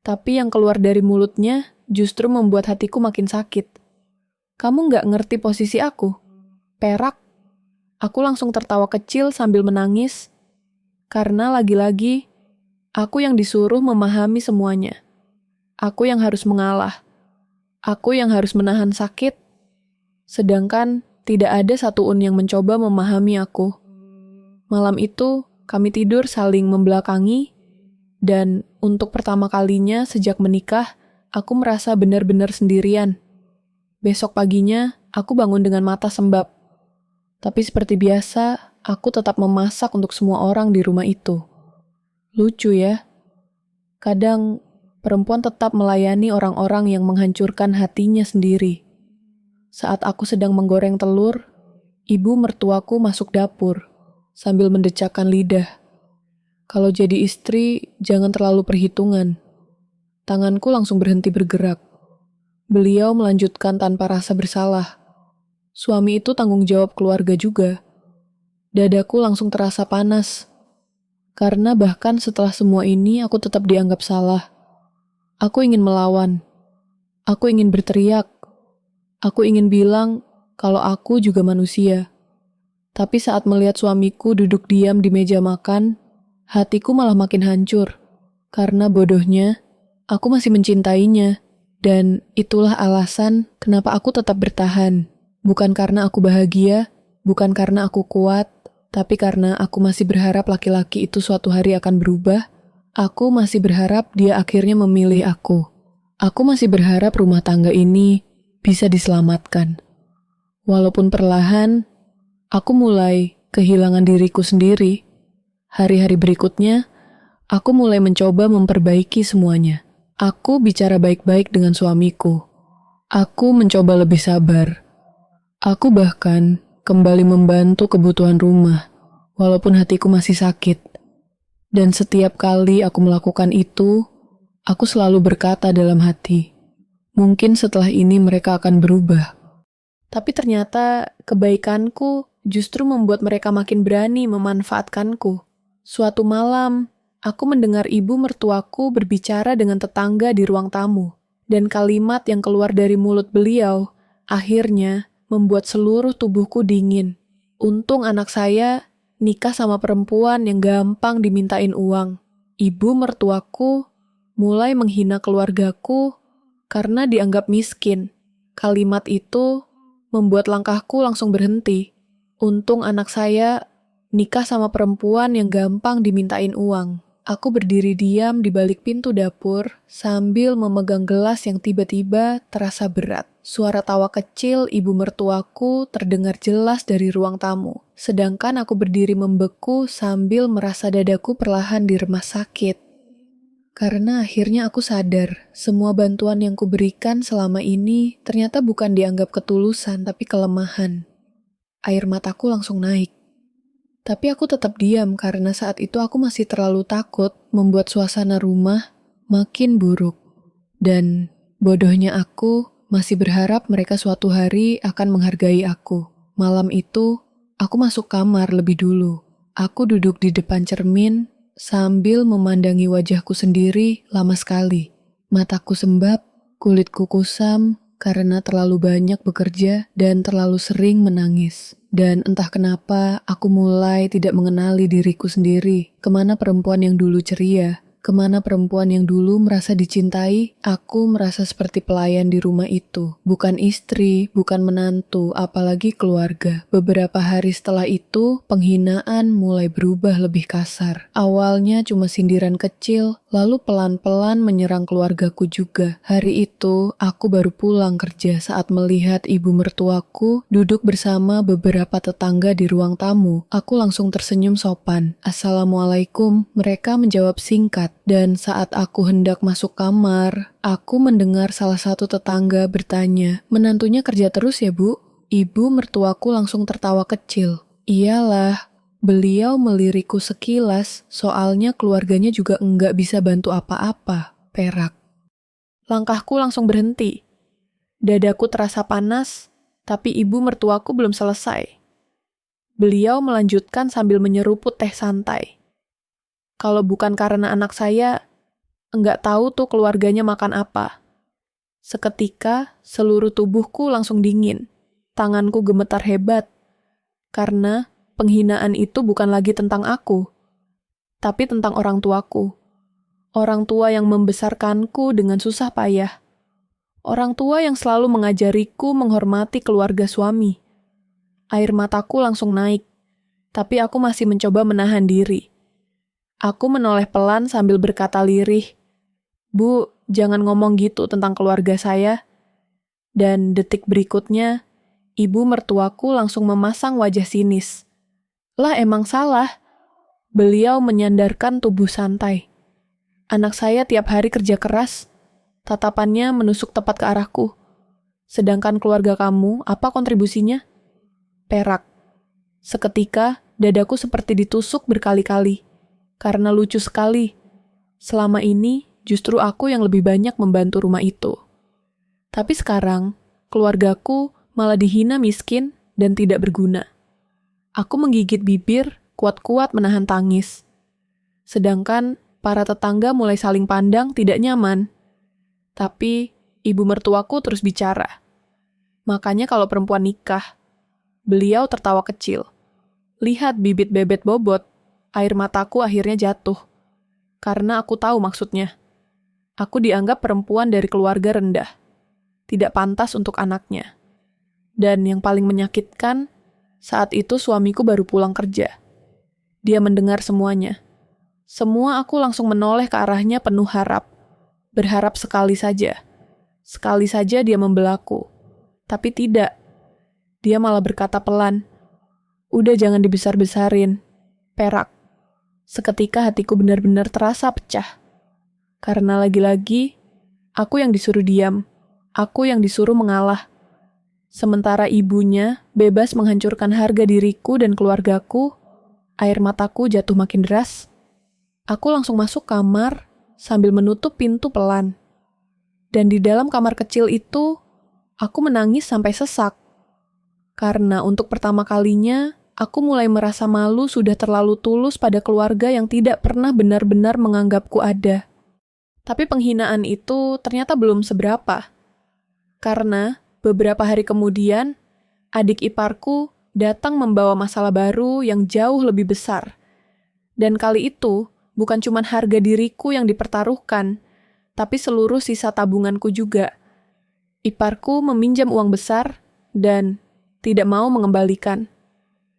Tapi yang keluar dari mulutnya justru membuat hatiku makin sakit. Kamu nggak ngerti posisi aku? Perak. Aku langsung tertawa kecil sambil menangis. Karena lagi-lagi, aku yang disuruh memahami semuanya. Aku yang harus mengalah. Aku yang harus menahan sakit. Sedangkan tidak ada satu un yang mencoba memahami aku. Malam itu, kami tidur saling membelakangi, dan untuk pertama kalinya sejak menikah, aku merasa benar-benar sendirian. Besok paginya, aku bangun dengan mata sembab. Tapi seperti biasa, aku tetap memasak untuk semua orang di rumah itu. Lucu ya. Kadang, perempuan tetap melayani orang-orang yang menghancurkan hatinya sendiri. Saat aku sedang menggoreng telur, ibu mertuaku masuk dapur, sambil mendecakkan lidah. Kalau jadi istri, jangan terlalu perhitungan. Tanganku langsung berhenti bergerak. Beliau melanjutkan tanpa rasa bersalah. Suami itu tanggung jawab keluarga juga. Dadaku langsung terasa panas. Karena bahkan setelah semua ini, aku tetap dianggap salah. Aku ingin melawan. Aku ingin berteriak. Aku ingin bilang kalau aku juga manusia. Tapi saat melihat suamiku duduk diam di meja makan, hatiku malah makin hancur. Karena bodohnya, aku masih mencintainya. Dan itulah alasan kenapa aku tetap bertahan. Bukan karena aku bahagia, bukan karena aku kuat, tapi karena aku masih berharap laki-laki itu suatu hari akan berubah. Aku masih berharap dia akhirnya memilih aku. Aku masih berharap rumah tangga ini bisa diselamatkan. Walaupun perlahan, aku mulai kehilangan diriku sendiri. Hari-hari berikutnya, aku mulai mencoba memperbaiki semuanya. Aku bicara baik-baik dengan suamiku. Aku mencoba lebih sabar. Aku bahkan kembali membantu kebutuhan rumah, walaupun hatiku masih sakit. Dan setiap kali aku melakukan itu, aku selalu berkata dalam hati, mungkin setelah ini mereka akan berubah. Tapi ternyata kebaikanku justru membuat mereka makin berani memanfaatkanku. Suatu malam, aku mendengar ibu mertuaku berbicara dengan tetangga di ruang tamu. Dan kalimat yang keluar dari mulut beliau akhirnya membuat seluruh tubuhku dingin. Untung anak saya nikah sama perempuan yang gampang dimintain uang. Ibu mertuaku mulai menghina keluargaku karena dianggap miskin. Kalimat itu membuat langkahku langsung berhenti. Untung anak saya nikah sama perempuan yang gampang dimintain uang. Aku berdiri diam di balik pintu dapur sambil memegang gelas yang tiba-tiba terasa berat. Suara tawa kecil ibu mertuaku terdengar jelas dari ruang tamu. Sedangkan aku berdiri membeku sambil merasa dadaku perlahan diremas sakit. Karena akhirnya aku sadar, semua bantuan yang kuberikan selama ini ternyata bukan dianggap ketulusan tapi kelemahan. Air mataku langsung naik. Tapi aku tetap diam karena saat itu aku masih terlalu takut membuat suasana rumah makin buruk. Dan bodohnya aku masih berharap mereka suatu hari akan menghargai aku. Malam itu, aku masuk kamar lebih dulu. Aku duduk di depan cermin sambil memandangi wajahku sendiri lama sekali. Mataku sembab, kulitku kusam karena terlalu banyak bekerja dan terlalu sering menangis. Dan entah kenapa aku mulai tidak mengenali diriku sendiri. Kemana perempuan yang dulu ceria? Kemana perempuan yang dulu merasa dicintai? Aku merasa seperti pelayan di rumah itu. Bukan istri, bukan menantu, apalagi keluarga. Beberapa hari setelah itu, penghinaan mulai berubah lebih kasar. Awalnya cuma sindiran kecil, lalu pelan-pelan menyerang keluargaku juga. Hari itu, aku baru pulang kerja saat melihat ibu mertuaku duduk bersama beberapa tetangga di ruang tamu. Aku langsung tersenyum sopan. Assalamualaikum, mereka menjawab singkat. Dan saat aku hendak masuk kamar, aku mendengar salah satu tetangga bertanya, menantunya kerja terus ya Bu? Ibu mertuaku langsung tertawa kecil. Iyalah, beliau melirikku sekilas, soalnya keluarganya juga enggak bisa bantu apa-apa, perak. Langkahku langsung berhenti. Dadaku terasa panas, tapi ibu mertuaku belum selesai. Beliau melanjutkan sambil menyeruput teh santai. Kalau bukan karena anak saya, enggak tahu tuh keluarganya makan apa. Seketika, seluruh tubuhku langsung dingin. Tanganku gemetar hebat. Karena penghinaan itu bukan lagi tentang aku, tapi tentang orang tuaku. Orang tua yang membesarkanku dengan susah payah. Orang tua yang selalu mengajariku menghormati keluarga suami. Air mataku langsung naik, tapi aku masih mencoba menahan diri. Aku menoleh pelan sambil berkata lirih, "Bu, jangan ngomong gitu tentang keluarga saya." Dan detik berikutnya, ibu mertuaku langsung memasang wajah sinis. Lah emang salah. Beliau menyandarkan tubuh santai. Anak saya tiap hari kerja keras. Tatapannya menusuk tepat ke arahku. Sedangkan keluarga kamu, apa kontribusinya? Perak. Seketika, dadaku seperti ditusuk berkali-kali. Karena lucu sekali. Selama ini, justru aku yang lebih banyak membantu rumah itu. Tapi sekarang, keluargaku malah dihina miskin dan tidak berguna. Aku menggigit bibir, kuat-kuat menahan tangis. Sedangkan para tetangga mulai saling pandang tidak nyaman. Tapi ibu mertuaku terus bicara. Makanya kalau perempuan nikah, beliau tertawa kecil. Lihat bibit bebet bobot, air mataku akhirnya jatuh. Karena aku tahu maksudnya. Aku dianggap perempuan dari keluarga rendah. Tidak pantas untuk anaknya. Dan yang paling menyakitkan, saat itu suamiku baru pulang kerja. Dia mendengar semuanya. Semua aku langsung menoleh ke arahnya penuh harap. Berharap sekali saja. Sekali saja dia membelaku. Tapi tidak. Dia malah berkata pelan, "Udah jangan dibesar-besarin." Perak. Seketika hatiku benar-benar terasa pecah. Karena lagi-lagi, aku yang disuruh diam. Aku yang disuruh mengalah. Sementara ibunya bebas menghancurkan harga diriku dan keluargaku, air mataku jatuh makin deras. Aku langsung masuk kamar sambil menutup pintu pelan. Dan di dalam kamar kecil itu, aku menangis sampai sesak. Karena untuk pertama kalinya, aku mulai merasa malu sudah terlalu tulus pada keluarga yang tidak pernah benar-benar menganggapku ada. Tapi penghinaan itu ternyata belum seberapa. Karena beberapa hari kemudian, adik iparku datang membawa masalah baru yang jauh lebih besar. Dan kali itu, bukan cuma harga diriku yang dipertaruhkan, tapi seluruh sisa tabunganku juga. Iparku meminjam uang besar dan tidak mau mengembalikan.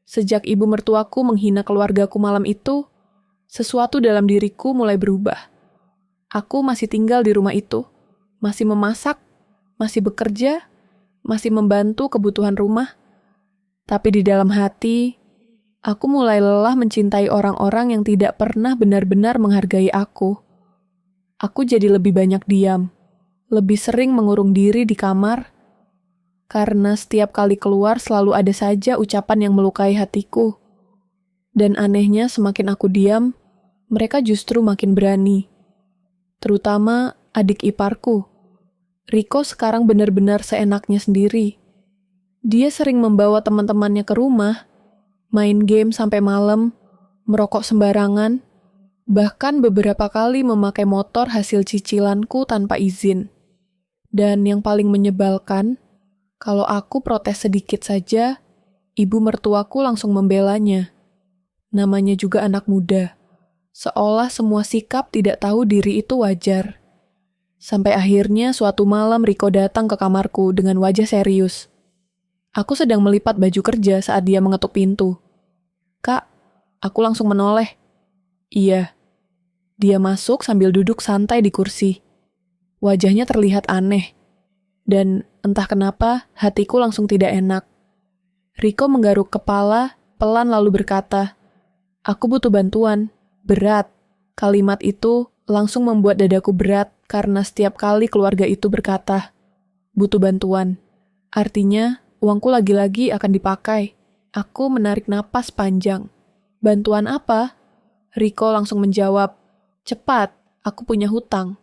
Sejak ibu mertuaku menghina keluargaku malam itu, sesuatu dalam diriku mulai berubah. Aku masih tinggal di rumah itu, masih memasak, masih bekerja, masih membantu kebutuhan rumah. Tapi di dalam hati, aku mulai lelah mencintai orang-orang yang tidak pernah benar-benar menghargai aku. Aku jadi lebih banyak diam, lebih sering mengurung diri di kamar, karena setiap kali keluar selalu ada saja ucapan yang melukai hatiku. Dan anehnya semakin aku diam, mereka justru makin berani. Terutama adik iparku. Riko sekarang benar-benar seenaknya sendiri. Dia sering membawa teman-temannya ke rumah, main game sampai malam, merokok sembarangan, bahkan beberapa kali memakai motor hasil cicilanku tanpa izin. Dan yang paling menyebalkan, kalau aku protes sedikit saja, ibu mertuaku langsung membelanya. Namanya juga anak muda. Seolah semua sikap tidak tahu diri itu wajar. Sampai akhirnya suatu malam Riko datang ke kamarku dengan wajah serius. Aku sedang melipat baju kerja saat dia mengetuk pintu. "Kak," aku langsung menoleh. "Iya." Dia masuk sambil duduk santai di kursi. Wajahnya terlihat aneh. Dan entah kenapa hatiku langsung tidak enak. Riko menggaruk kepala, pelan lalu berkata, "Aku butuh bantuan." Berat. Kalimat itu langsung membuat dadaku berat karena setiap kali keluarga itu berkata, "butuh bantuan." Artinya, uangku lagi-lagi akan dipakai. Aku menarik napas panjang. Bantuan apa? Riko langsung menjawab, cepat, aku punya hutang.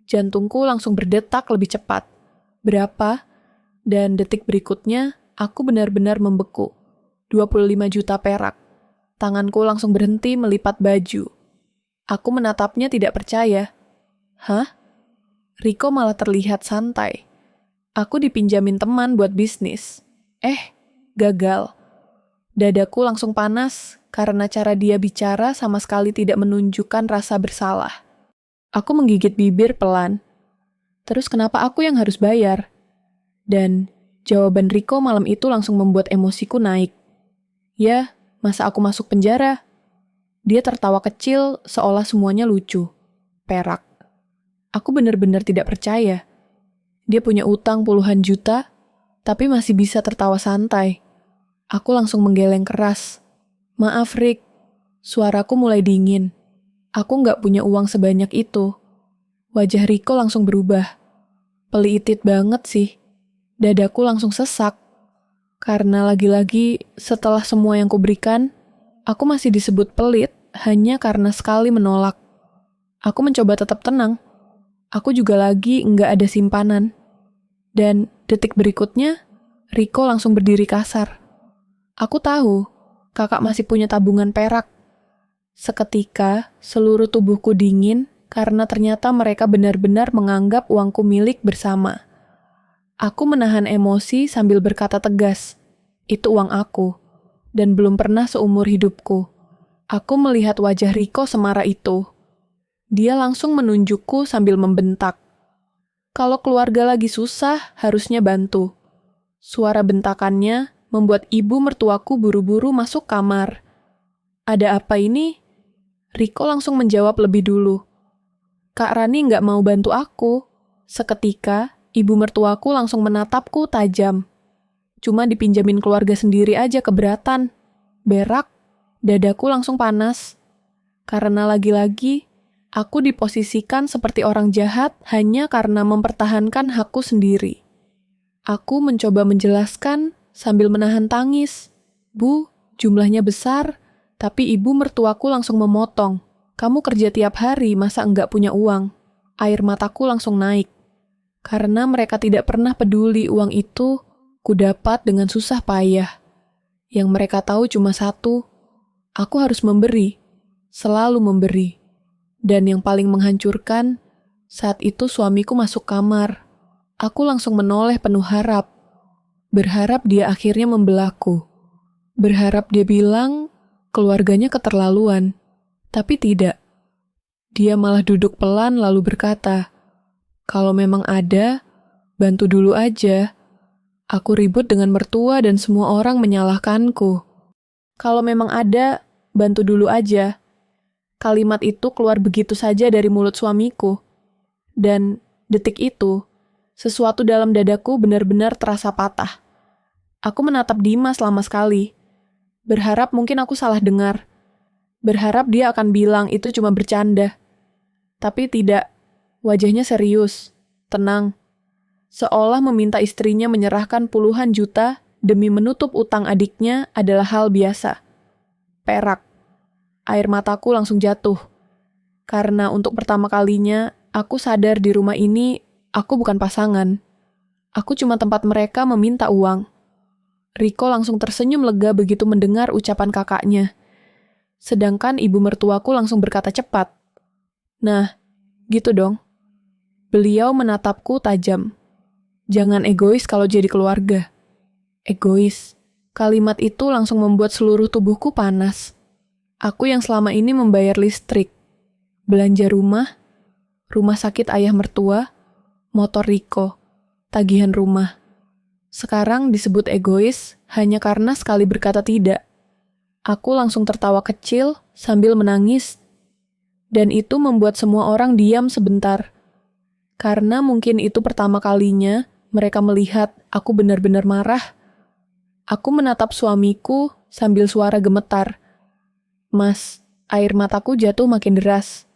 Jantungku langsung berdetak lebih cepat. Berapa? Dan detik berikutnya, aku benar-benar membeku. 25 juta perak. Tanganku langsung berhenti melipat baju. Aku menatapnya tidak percaya. Hah? Riko malah terlihat santai. Aku dipinjamin teman buat bisnis. Gagal. Dadaku langsung panas karena cara dia bicara sama sekali tidak menunjukkan rasa bersalah. Aku menggigit bibir pelan. Terus kenapa aku yang harus bayar? Dan jawaban Riko malam itu langsung membuat emosiku naik. Ya, masa aku masuk penjara? Dia tertawa kecil seolah semuanya lucu. Perak. Aku benar-benar tidak percaya. Dia punya utang puluhan juta, tapi masih bisa tertawa santai. Aku langsung menggeleng keras. Maaf, Rick. Suaraku mulai dingin. Aku nggak punya uang sebanyak itu. Wajah Riko langsung berubah. Peliitit banget sih. Dadaku langsung sesak. Karena lagi-lagi setelah semua yang kuberikan, aku masih disebut pelit hanya karena sekali menolak. Aku mencoba tetap tenang. Aku juga lagi nggak ada simpanan. Dan detik berikutnya, Riko langsung berdiri kasar. Aku tahu, kakak masih punya tabungan perak. Seketika, seluruh tubuhku dingin karena ternyata mereka benar-benar menganggap uangku milik bersama. Aku menahan emosi sambil berkata tegas, itu uang aku, dan belum pernah seumur hidupku. Aku melihat wajah Riko semarah itu. Dia langsung menunjukku sambil membentak. Kalau keluarga lagi susah, harusnya bantu. Suara bentakannya membuat ibu mertuaku buru-buru masuk kamar. Ada apa ini? Riko langsung menjawab lebih dulu. Kak Rani nggak mau bantu aku. Seketika, ibu mertuaku langsung menatapku tajam. Cuma dipinjamin keluarga sendiri aja keberatan. Berak. Dadaku langsung panas. Karena lagi-lagi, aku diposisikan seperti orang jahat hanya karena mempertahankan hakku sendiri. Aku mencoba menjelaskan sambil menahan tangis. Bu, jumlahnya besar, tapi ibu mertuaku langsung memotong. Kamu kerja tiap hari, masa enggak punya uang? Air mataku langsung naik. Karena mereka tidak pernah peduli uang itu, kudapat dengan susah payah. Yang mereka tahu cuma satu, aku harus memberi, selalu memberi. Dan yang paling menghancurkan, saat itu suamiku masuk kamar. Aku langsung menoleh penuh harap. Berharap dia akhirnya membelahku. Berharap dia bilang keluarganya keterlaluan. Tapi tidak. Dia malah duduk pelan lalu berkata, kalau memang ada, bantu dulu aja. Aku ribut dengan mertua dan semua orang menyalahkanku. Kalau memang ada, bantu dulu aja. Kalimat itu keluar begitu saja dari mulut suamiku. Dan detik itu, sesuatu dalam dadaku benar-benar terasa patah. Aku menatap Dimas lama sekali. Berharap mungkin aku salah dengar. Berharap dia akan bilang itu cuma bercanda. Tapi tidak, wajahnya serius, tenang. Seolah meminta istrinya menyerahkan puluhan juta demi menutup utang adiknya adalah hal biasa. Perak. Air mataku langsung jatuh. Karena untuk pertama kalinya, aku sadar di rumah ini, aku bukan pasangan. Aku cuma tempat mereka meminta uang. Riko langsung tersenyum lega begitu mendengar ucapan kakaknya. Sedangkan ibu mertuaku langsung berkata cepat. Nah, gitu dong. Beliau menatapku tajam. Jangan egois kalau jadi keluarga. Egois. Kalimat itu langsung membuat seluruh tubuhku panas. Aku yang selama ini membayar listrik, belanja rumah, rumah sakit ayah mertua, motor Riko, tagihan rumah. Sekarang disebut egois hanya karena sekali berkata tidak. Aku langsung tertawa kecil sambil menangis. Dan itu membuat semua orang diam sebentar. Karena mungkin itu pertama kalinya mereka melihat aku benar-benar marah. Aku menatap suamiku sambil suara gemetar. Mas, air mataku jatuh makin deras.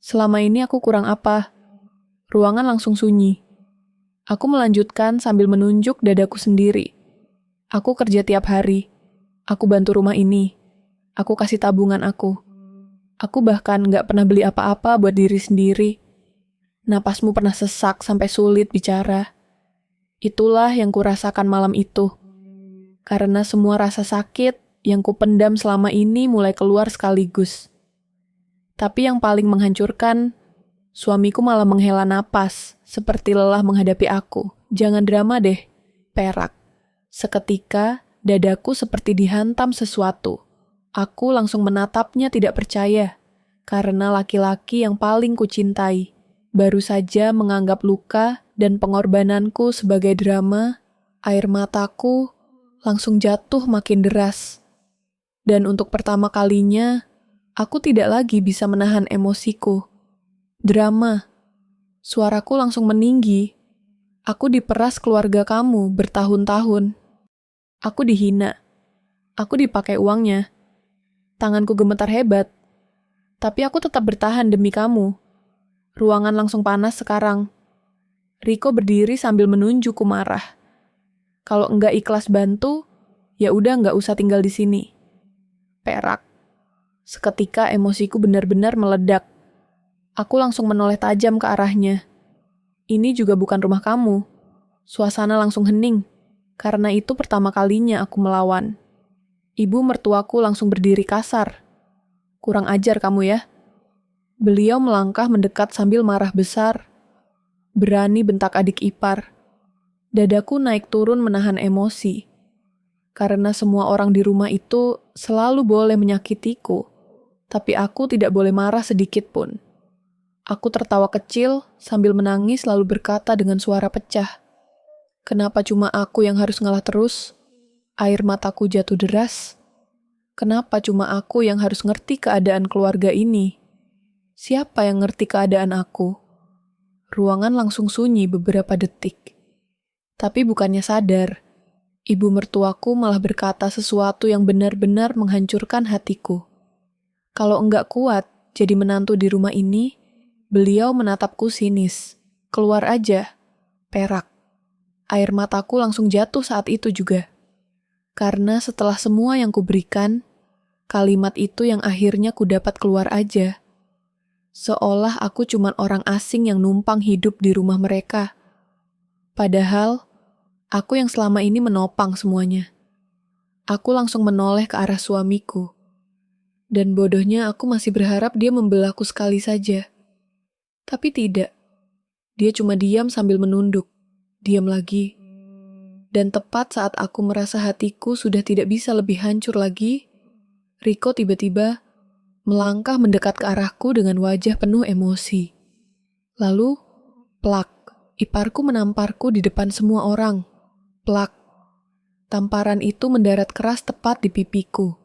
Selama ini aku kurang apa? Ruangan langsung sunyi. Aku melanjutkan sambil menunjuk dadaku sendiri. Aku kerja tiap hari. Aku bantu rumah ini. Aku kasih tabungan aku. Aku bahkan gak pernah beli apa-apa buat diri sendiri. Napasmu pernah sesak sampai sulit bicara. Itulah yang kurasakan malam itu. Karena semua rasa sakit yang kupendam selama ini mulai keluar sekaligus. Tapi yang paling menghancurkan, suamiku malah menghela napas, seperti lelah menghadapi aku. Jangan drama deh, perak. Seketika, dadaku seperti dihantam sesuatu. Aku langsung menatapnya tidak percaya, karena laki-laki yang paling kucintai baru saja menganggap luka dan pengorbananku sebagai drama. Air mataku langsung jatuh makin deras. Dan untuk pertama kalinya, aku tidak lagi bisa menahan emosiku. Drama. Suaraku langsung meninggi. Aku diperas keluarga kamu bertahun-tahun. Aku dihina. Aku dipakai uangnya. Tanganku gemetar hebat. Tapi aku tetap bertahan demi kamu. Ruangan langsung panas sekarang. Riko berdiri sambil menunjukku marah. Kalau enggak ikhlas bantu, ya udah enggak usah tinggal di sini. Perak. Seketika emosiku benar-benar meledak. Aku langsung menoleh tajam ke arahnya. Ini juga bukan rumah kamu. Suasana langsung hening. Karena itu pertama kalinya aku melawan. Ibu mertuaku langsung berdiri kasar. Kurang ajar kamu ya. Beliau melangkah mendekat sambil marah besar. Berani bentak adik ipar. Dadaku naik turun menahan emosi. Karena semua orang di rumah itu selalu boleh menyakitiku. Tapi aku tidak boleh marah sedikit pun. Aku tertawa kecil sambil menangis lalu berkata dengan suara pecah. Kenapa cuma aku yang harus ngalah terus? Air mataku jatuh deras. Kenapa cuma aku yang harus ngerti keadaan keluarga ini? Siapa yang ngerti keadaan aku? Ruangan langsung sunyi beberapa detik. Tapi bukannya sadar, ibu mertuaku malah berkata sesuatu yang benar-benar menghancurkan hatiku. Kalau enggak kuat jadi menantu di rumah ini, beliau menatapku sinis. Keluar aja. Perak. Air mataku langsung jatuh saat itu juga. Karena setelah semua yang kuberikan, kalimat itu yang akhirnya kudapat keluar aja. Seolah aku cuma orang asing yang numpang hidup di rumah mereka. Padahal, aku yang selama ini menopang semuanya. Aku langsung menoleh ke arah suamiku. Dan bodohnya aku masih berharap dia membelaku sekali saja. Tapi tidak. Dia cuma diam sambil menunduk. Diam lagi. Dan tepat saat aku merasa hatiku sudah tidak bisa lebih hancur lagi, Riko tiba-tiba melangkah mendekat ke arahku dengan wajah penuh emosi. Lalu, plak, iparku menamparku di depan semua orang. Plak. Tamparan itu mendarat keras tepat di pipiku.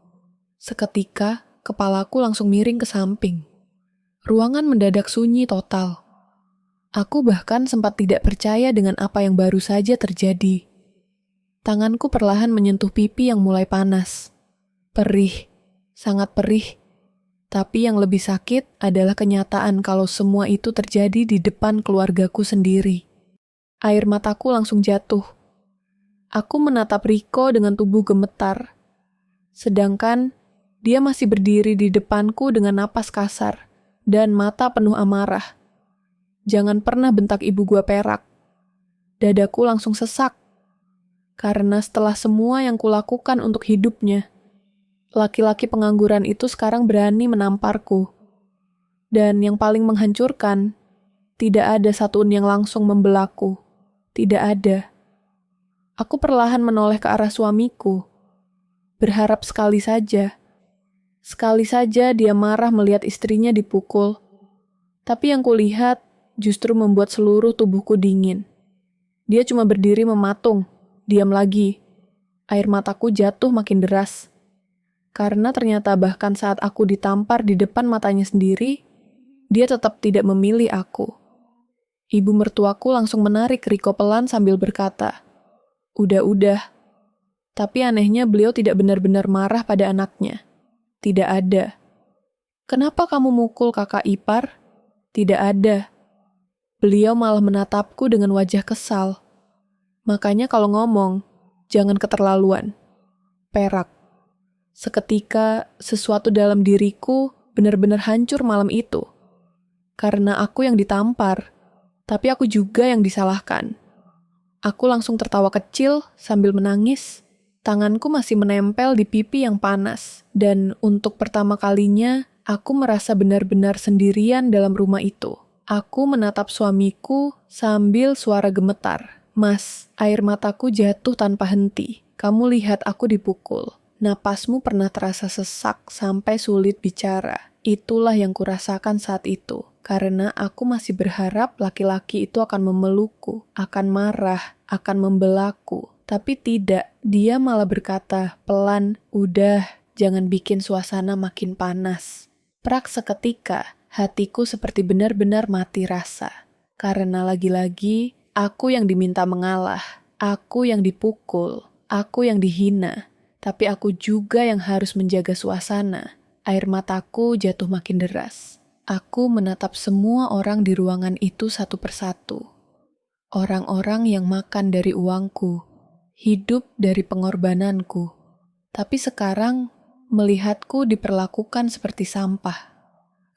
Seketika, kepalaku langsung miring ke samping. Ruangan mendadak sunyi total. Aku bahkan sempat tidak percaya dengan apa yang baru saja terjadi. Tanganku perlahan menyentuh pipi yang mulai panas. Perih, sangat perih. Tapi yang lebih sakit adalah kenyataan kalau semua itu terjadi di depan keluargaku sendiri. Air mataku langsung jatuh. Aku menatap Riko dengan tubuh gemetar. Sedangkan dia masih berdiri di depanku dengan napas kasar dan mata penuh amarah. Jangan pernah bentak ibu gua perak. Dadaku langsung sesak. Karena setelah semua yang kulakukan untuk hidupnya, laki-laki pengangguran itu sekarang berani menamparku. Dan yang paling menghancurkan, tidak ada satupun yang langsung membelaku. Tidak ada. Aku perlahan menoleh ke arah suamiku. Berharap sekali saja. Sekali saja dia marah melihat istrinya dipukul. Tapi yang kulihat justru membuat seluruh tubuhku dingin. Dia cuma berdiri mematung. Diam lagi. Air mataku jatuh makin deras. Karena ternyata bahkan saat aku ditampar di depan matanya sendiri, dia tetap tidak memilih aku. Ibu mertuaku langsung menarik Riko pelan sambil berkata, "Udah." Tapi anehnya beliau tidak benar-benar marah pada anaknya. Tidak ada. "Kenapa kamu mukul kakak ipar?" Tidak ada. Beliau malah menatapku dengan wajah kesal. Makanya kalau ngomong, jangan keterlaluan. Perak. Seketika sesuatu dalam diriku benar-benar hancur malam itu. Karena aku yang ditampar, tapi aku juga yang disalahkan. Aku langsung tertawa kecil sambil menangis. Tanganku masih menempel di pipi yang panas. Dan untuk pertama kalinya, aku merasa benar-benar sendirian dalam rumah itu. Aku menatap suamiku sambil suara gemetar. Mas, air mataku jatuh tanpa henti. Kamu lihat aku dipukul. Napasmu pernah terasa sesak sampai sulit bicara. Itulah yang kurasakan saat itu. Karena aku masih berharap laki-laki itu akan memelukku, akan marah, akan membelaku. Tapi tidak, dia malah berkata, pelan, udah, jangan bikin suasana makin panas. Prak seketika, hatiku seperti benar-benar mati rasa. Karena lagi-lagi, aku yang diminta mengalah, aku yang dipukul, aku yang dihina. Tapi aku juga yang harus menjaga suasana. Air mataku jatuh makin deras. Aku menatap semua orang di ruangan itu satu persatu. Orang-orang yang makan dari uangku, hidup dari pengorbananku. Tapi sekarang, melihatku diperlakukan seperti sampah.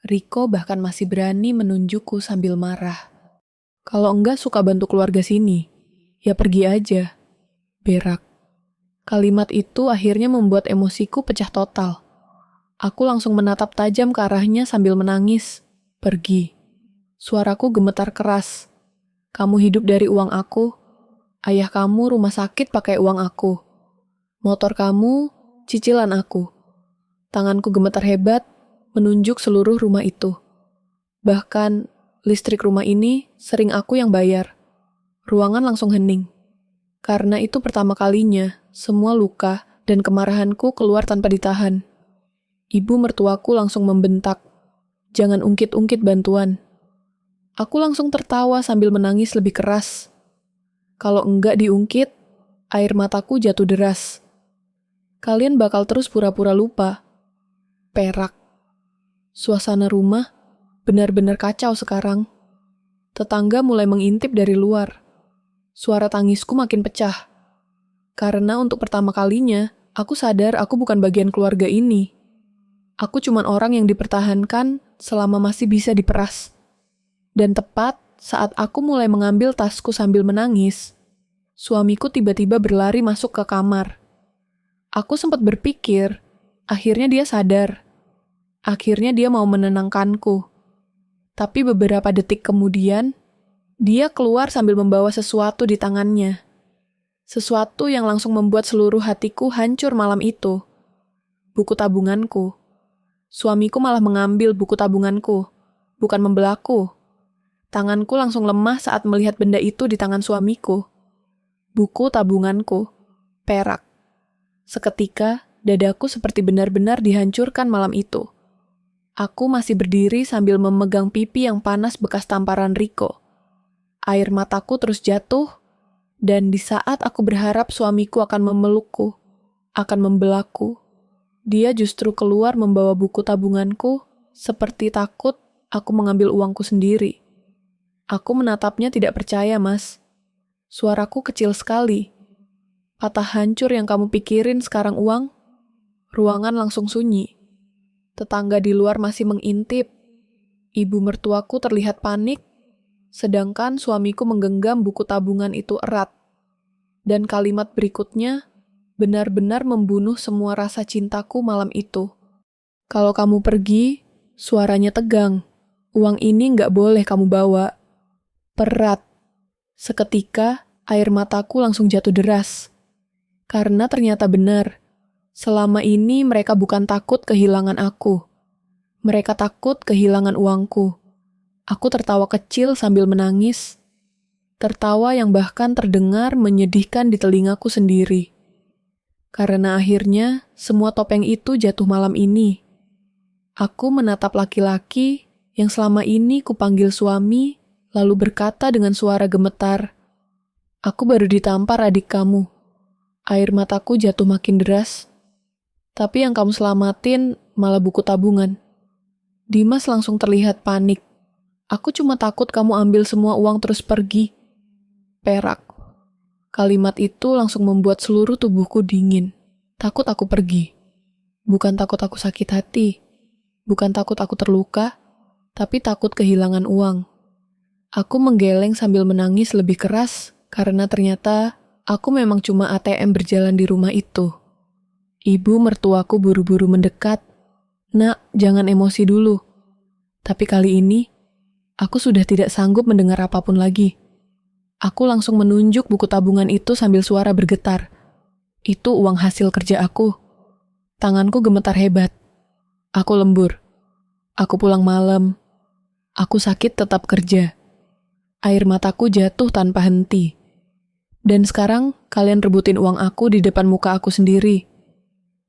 Riko bahkan masih berani menunjukku sambil marah. Kalau enggak suka bantu keluarga sini, ya pergi aja. Berak. Kalimat itu akhirnya membuat emosiku pecah total. Aku langsung menatap tajam ke arahnya sambil menangis. Pergi. Suaraku gemetar keras. Kamu hidup dari uang aku. Ayah kamu rumah sakit pakai uang aku. Motor kamu, cicilan aku. Tanganku gemetar hebat, menunjuk seluruh rumah itu. Bahkan, listrik rumah ini sering aku yang bayar. Ruangan langsung hening. Karena itu pertama kalinya, semua luka dan kemarahanku keluar tanpa ditahan. Ibu mertuaku langsung membentak, jangan ungkit-ungkit bantuan. Aku langsung tertawa sambil menangis lebih keras. Kalau enggak diungkit, air mataku jatuh deras. Kalian bakal terus pura-pura lupa. Perak. Suasana rumah benar-benar kacau sekarang. Tetangga mulai mengintip dari luar. Suara tangisku makin pecah. Karena untuk pertama kalinya, aku sadar aku bukan bagian keluarga ini. Aku cuman orang yang dipertahankan selama masih bisa diperas. Dan tepat saat aku mulai mengambil tasku sambil menangis, suamiku tiba-tiba berlari masuk ke kamar. Aku sempat berpikir, akhirnya dia sadar. Akhirnya dia mau menenangkanku. Tapi beberapa detik kemudian, dia keluar sambil membawa sesuatu di tangannya. Sesuatu yang langsung membuat seluruh hatiku hancur malam itu. Buku tabunganku. Suamiku malah mengambil buku tabunganku, bukan membelaku. Tanganku langsung lemah saat melihat benda itu di tangan suamiku. Buku tabunganku, perak. Seketika, dadaku seperti benar-benar dihancurkan malam itu. Aku masih berdiri sambil memegang pipi yang panas bekas tamparan Riko. Air mataku terus jatuh, dan di saat aku berharap suamiku akan memelukku, akan membelaku, dia justru keluar membawa buku tabunganku, seperti takut aku mengambil uangku sendiri. Aku menatapnya tidak percaya, Mas. Suaraku kecil sekali. Patah hancur yang kamu pikirin sekarang uang? Ruangan langsung sunyi. Tetangga di luar masih mengintip. Ibu mertuaku terlihat panik, sedangkan suamiku menggenggam buku tabungan itu erat. Dan kalimat berikutnya benar-benar membunuh semua rasa cintaku malam itu. Kalau kamu pergi, suaranya tegang. Uang ini nggak boleh kamu bawa. Perat. Seketika, air mataku langsung jatuh deras. Karena ternyata benar. Selama ini mereka bukan takut kehilangan aku. Mereka takut kehilangan uangku. Aku tertawa kecil sambil menangis. Tertawa yang bahkan terdengar menyedihkan di telingaku sendiri. Karena akhirnya, semua topeng itu jatuh malam ini. Aku menatap laki-laki yang selama ini kupanggil suami, lalu berkata dengan suara gemetar, "Aku baru ditampar adik kamu." Air mataku jatuh makin deras. Tapi yang kamu selamatin malah buku tabungan. Dimas langsung terlihat panik. Aku cuma takut kamu ambil semua uang terus pergi. Perak. Kalimat itu langsung membuat seluruh tubuhku dingin. Takut aku pergi. Bukan takut aku sakit hati. Bukan takut aku terluka, tapi takut kehilangan uang. Aku menggeleng sambil menangis lebih keras karena ternyata aku memang cuma ATM berjalan di rumah itu. Ibu mertuaku buru-buru mendekat. Nak, jangan emosi dulu. Tapi kali ini, aku sudah tidak sanggup mendengar apapun lagi. Aku langsung menunjuk buku tabungan itu sambil suara bergetar. Itu uang hasil kerja aku. Tanganku gemetar hebat. Aku lembur. Aku pulang malam. Aku sakit tetap kerja. Air mataku jatuh tanpa henti. Dan sekarang kalian rebutin uang aku di depan muka aku sendiri.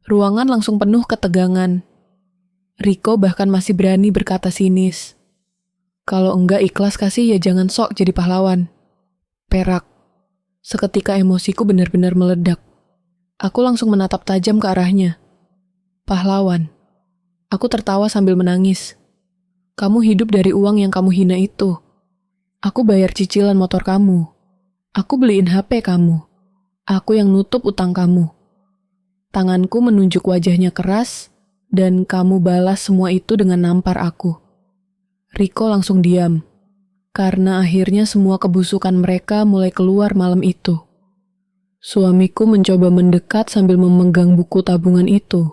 Ruangan langsung penuh ketegangan. Riko bahkan masih berani berkata sinis. Kalau enggak ikhlas kasih ya jangan sok jadi pahlawan. Perak. Seketika emosiku benar-benar meledak. Aku langsung menatap tajam ke arahnya. Pahlawan. Aku tertawa sambil menangis. Kamu hidup dari uang yang kamu hina itu. Aku bayar cicilan motor kamu. Aku beliin HP kamu. Aku yang nutup utang kamu. Tanganku menunjuk wajahnya keras, dan kamu balas semua itu dengan nampar aku. Riko langsung diam, karena akhirnya semua kebusukan mereka mulai keluar malam itu. Suamiku mencoba mendekat sambil memegang buku tabungan itu.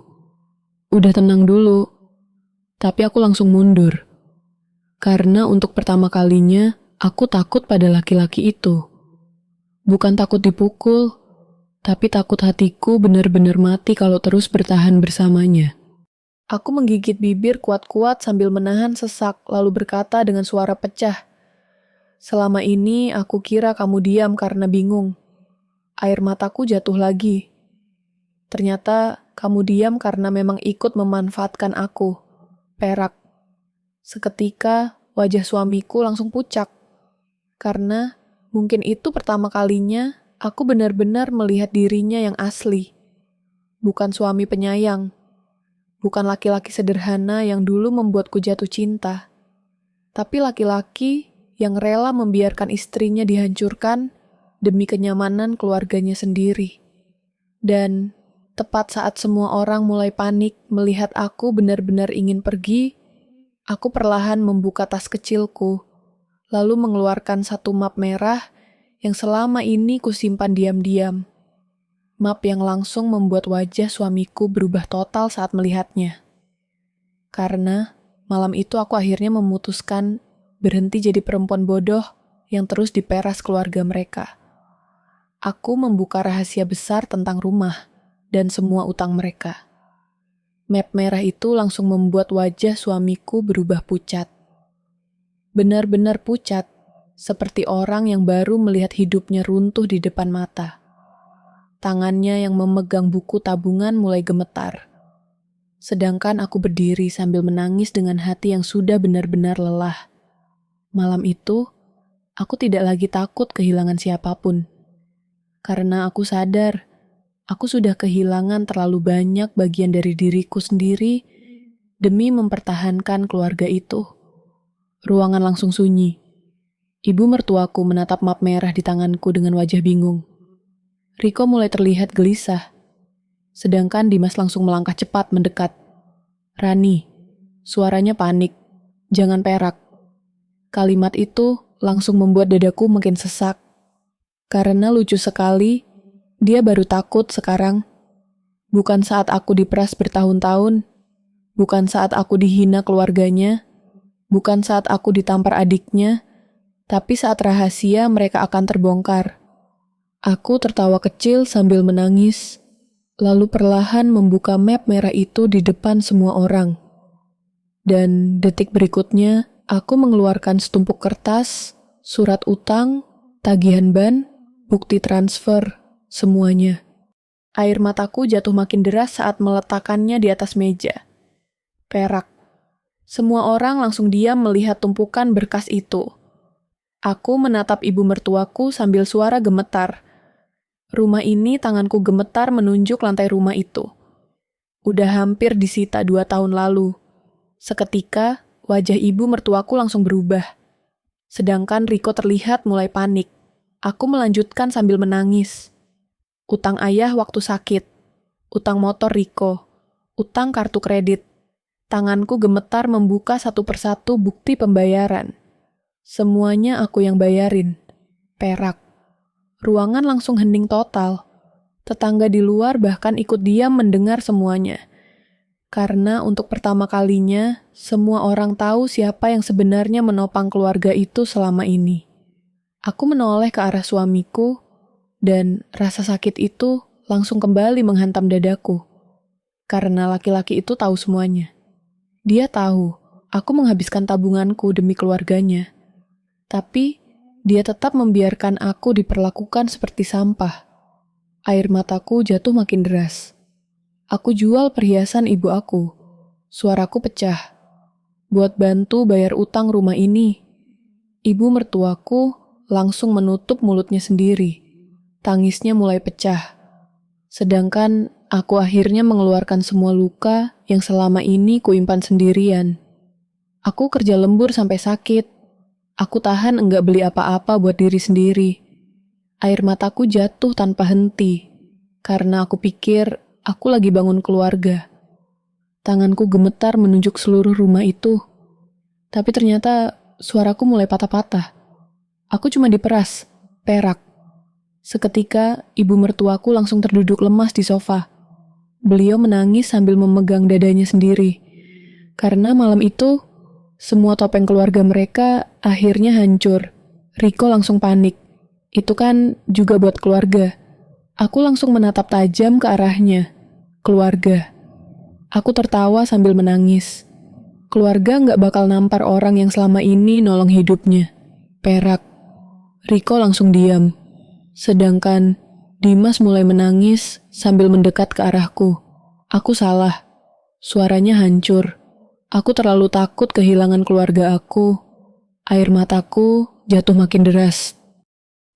Udah tenang dulu, tapi aku langsung mundur. Karena untuk pertama kalinya, aku takut pada laki-laki itu. Bukan takut dipukul, tapi takut hatiku benar-benar mati kalau terus bertahan bersamanya. Aku menggigit bibir kuat-kuat sambil menahan sesak, lalu berkata dengan suara pecah. Selama ini aku kira kamu diam karena bingung. Air mataku jatuh lagi. Ternyata kamu diam karena memang ikut memanfaatkan aku. Perak. Seketika wajah suamiku langsung pucat. Karena mungkin itu pertama kalinya aku benar-benar melihat dirinya yang asli. Bukan suami penyayang. Bukan laki-laki sederhana yang dulu membuatku jatuh cinta. Tapi laki-laki yang rela membiarkan istrinya dihancurkan demi kenyamanan keluarganya sendiri. Dan tepat saat semua orang mulai panik melihat aku benar-benar ingin pergi, aku perlahan membuka tas kecilku, lalu mengeluarkan satu map merah yang selama ini kusimpan diam-diam. Map yang langsung membuat wajah suamiku berubah total saat melihatnya. Karena malam itu aku akhirnya memutuskan berhenti jadi perempuan bodoh yang terus diperas keluarga mereka. Aku membuka rahasia besar tentang rumah dan semua utang mereka. Map merah itu langsung membuat wajah suamiku berubah pucat. Benar-benar pucat, seperti orang yang baru melihat hidupnya runtuh di depan mata. Tangannya yang memegang buku tabungan mulai gemetar. Sedangkan aku berdiri sambil menangis dengan hati yang sudah benar-benar lelah. Malam itu, aku tidak lagi takut kehilangan siapapun. Karena aku sadar, aku sudah kehilangan terlalu banyak bagian dari diriku sendiri demi mempertahankan keluarga itu. Ruangan langsung sunyi. Ibu mertuaku menatap map merah di tanganku dengan wajah bingung. Riko mulai terlihat gelisah. Sedangkan Dimas langsung melangkah cepat mendekat. Rani, suaranya panik. Jangan perak. Kalimat itu langsung membuat dadaku makin sesak. Karena lucu sekali, dia baru takut sekarang. Bukan saat aku diperas bertahun-tahun. Bukan saat aku dihina keluarganya. Bukan saat aku ditampar adiknya. Tapi saat rahasia mereka akan terbongkar. Aku tertawa kecil sambil menangis, lalu perlahan membuka map merah itu di depan semua orang. Dan detik berikutnya, aku mengeluarkan setumpuk kertas, surat utang, tagihan ban, bukti transfer, semuanya. Air mataku jatuh makin deras saat meletakkannya di atas meja. Perak. Semua orang langsung diam melihat tumpukan berkas itu. Aku menatap ibu mertuaku sambil suara gemetar. Rumah ini tanganku gemetar menunjuk lantai rumah itu. Udah hampir disita 2 tahun lalu. Seketika, wajah ibu mertuaku langsung berubah. Sedangkan Riko terlihat mulai panik. Aku melanjutkan sambil menangis. Utang ayah waktu sakit, utang motor Riko, utang kartu kredit. Tanganku gemetar membuka satu persatu bukti pembayaran. Semuanya aku yang bayarin. Perak. Ruangan langsung hening total. Tetangga di luar bahkan ikut diam mendengar semuanya. Karena untuk pertama kalinya, semua orang tahu siapa yang sebenarnya menopang keluarga itu selama ini. Aku menoleh ke arah suamiku, dan rasa sakit itu langsung kembali menghantam dadaku. Karena laki-laki itu tahu semuanya. Dia tahu aku menghabiskan tabunganku demi keluarganya. Tapi dia tetap membiarkan aku diperlakukan seperti sampah. Air mataku jatuh makin deras. Aku jual perhiasan ibu aku. Suaraku pecah. Buat bantu bayar utang rumah ini. Ibu mertuaku langsung menutup mulutnya sendiri. Tangisnya mulai pecah. Sedangkan aku akhirnya mengeluarkan semua luka yang selama ini kuimpan sendirian. Aku kerja lembur sampai sakit. Aku tahan enggak beli apa-apa buat diri sendiri. Air mataku jatuh tanpa henti. Karena aku pikir aku lagi bangun keluarga. Tanganku gemetar menunjuk seluruh rumah itu. Tapi ternyata suaraku mulai patah-patah. Aku cuma diperas, perak. Seketika, ibu mertuaku langsung terduduk lemas di sofa. Beliau menangis sambil memegang dadanya sendiri. Karena malam itu, semua topeng keluarga mereka akhirnya hancur. Riko langsung panik. Itu kan juga buat keluarga. Aku langsung menatap tajam ke arahnya. Keluarga. Aku tertawa sambil menangis. Keluarga nggak bakal nampar orang yang selama ini nolong hidupnya. Perak. Riko langsung diam. Sedangkan Dimas mulai menangis sambil mendekat ke arahku. Aku salah. Suaranya hancur. Aku terlalu takut kehilangan keluarga aku. Air mataku jatuh makin deras.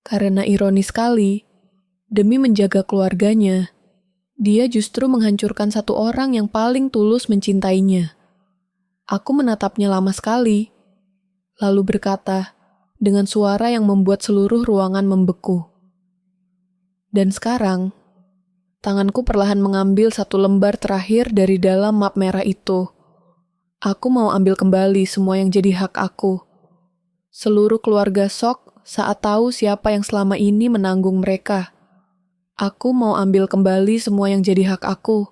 Karena ironis sekali, demi menjaga keluarganya, dia justru menghancurkan satu orang yang paling tulus mencintainya. Aku menatapnya lama sekali, lalu berkata dengan suara yang membuat seluruh ruangan membeku. Dan sekarang, tanganku perlahan mengambil satu lembar terakhir dari dalam map merah itu. Aku mau ambil kembali semua yang jadi hak aku. Seluruh keluarga shock saat tahu siapa yang selama ini menanggung mereka. Aku mau ambil kembali semua yang jadi hak aku.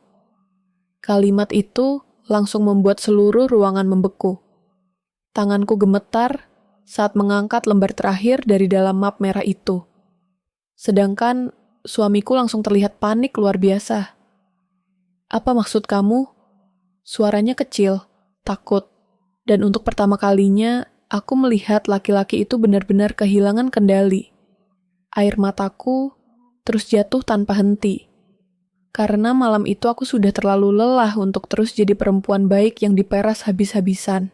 Kalimat itu langsung membuat seluruh ruangan membeku. Tanganku gemetar saat mengangkat lembar terakhir dari dalam map merah itu. Sedangkan suamiku langsung terlihat panik luar biasa. Apa maksud kamu? Suaranya kecil, takut. Dan untuk pertama kalinya, aku melihat laki-laki itu benar-benar kehilangan kendali. Air mataku terus jatuh tanpa henti. Karena malam itu aku sudah terlalu lelah untuk terus jadi perempuan baik yang diperas habis-habisan.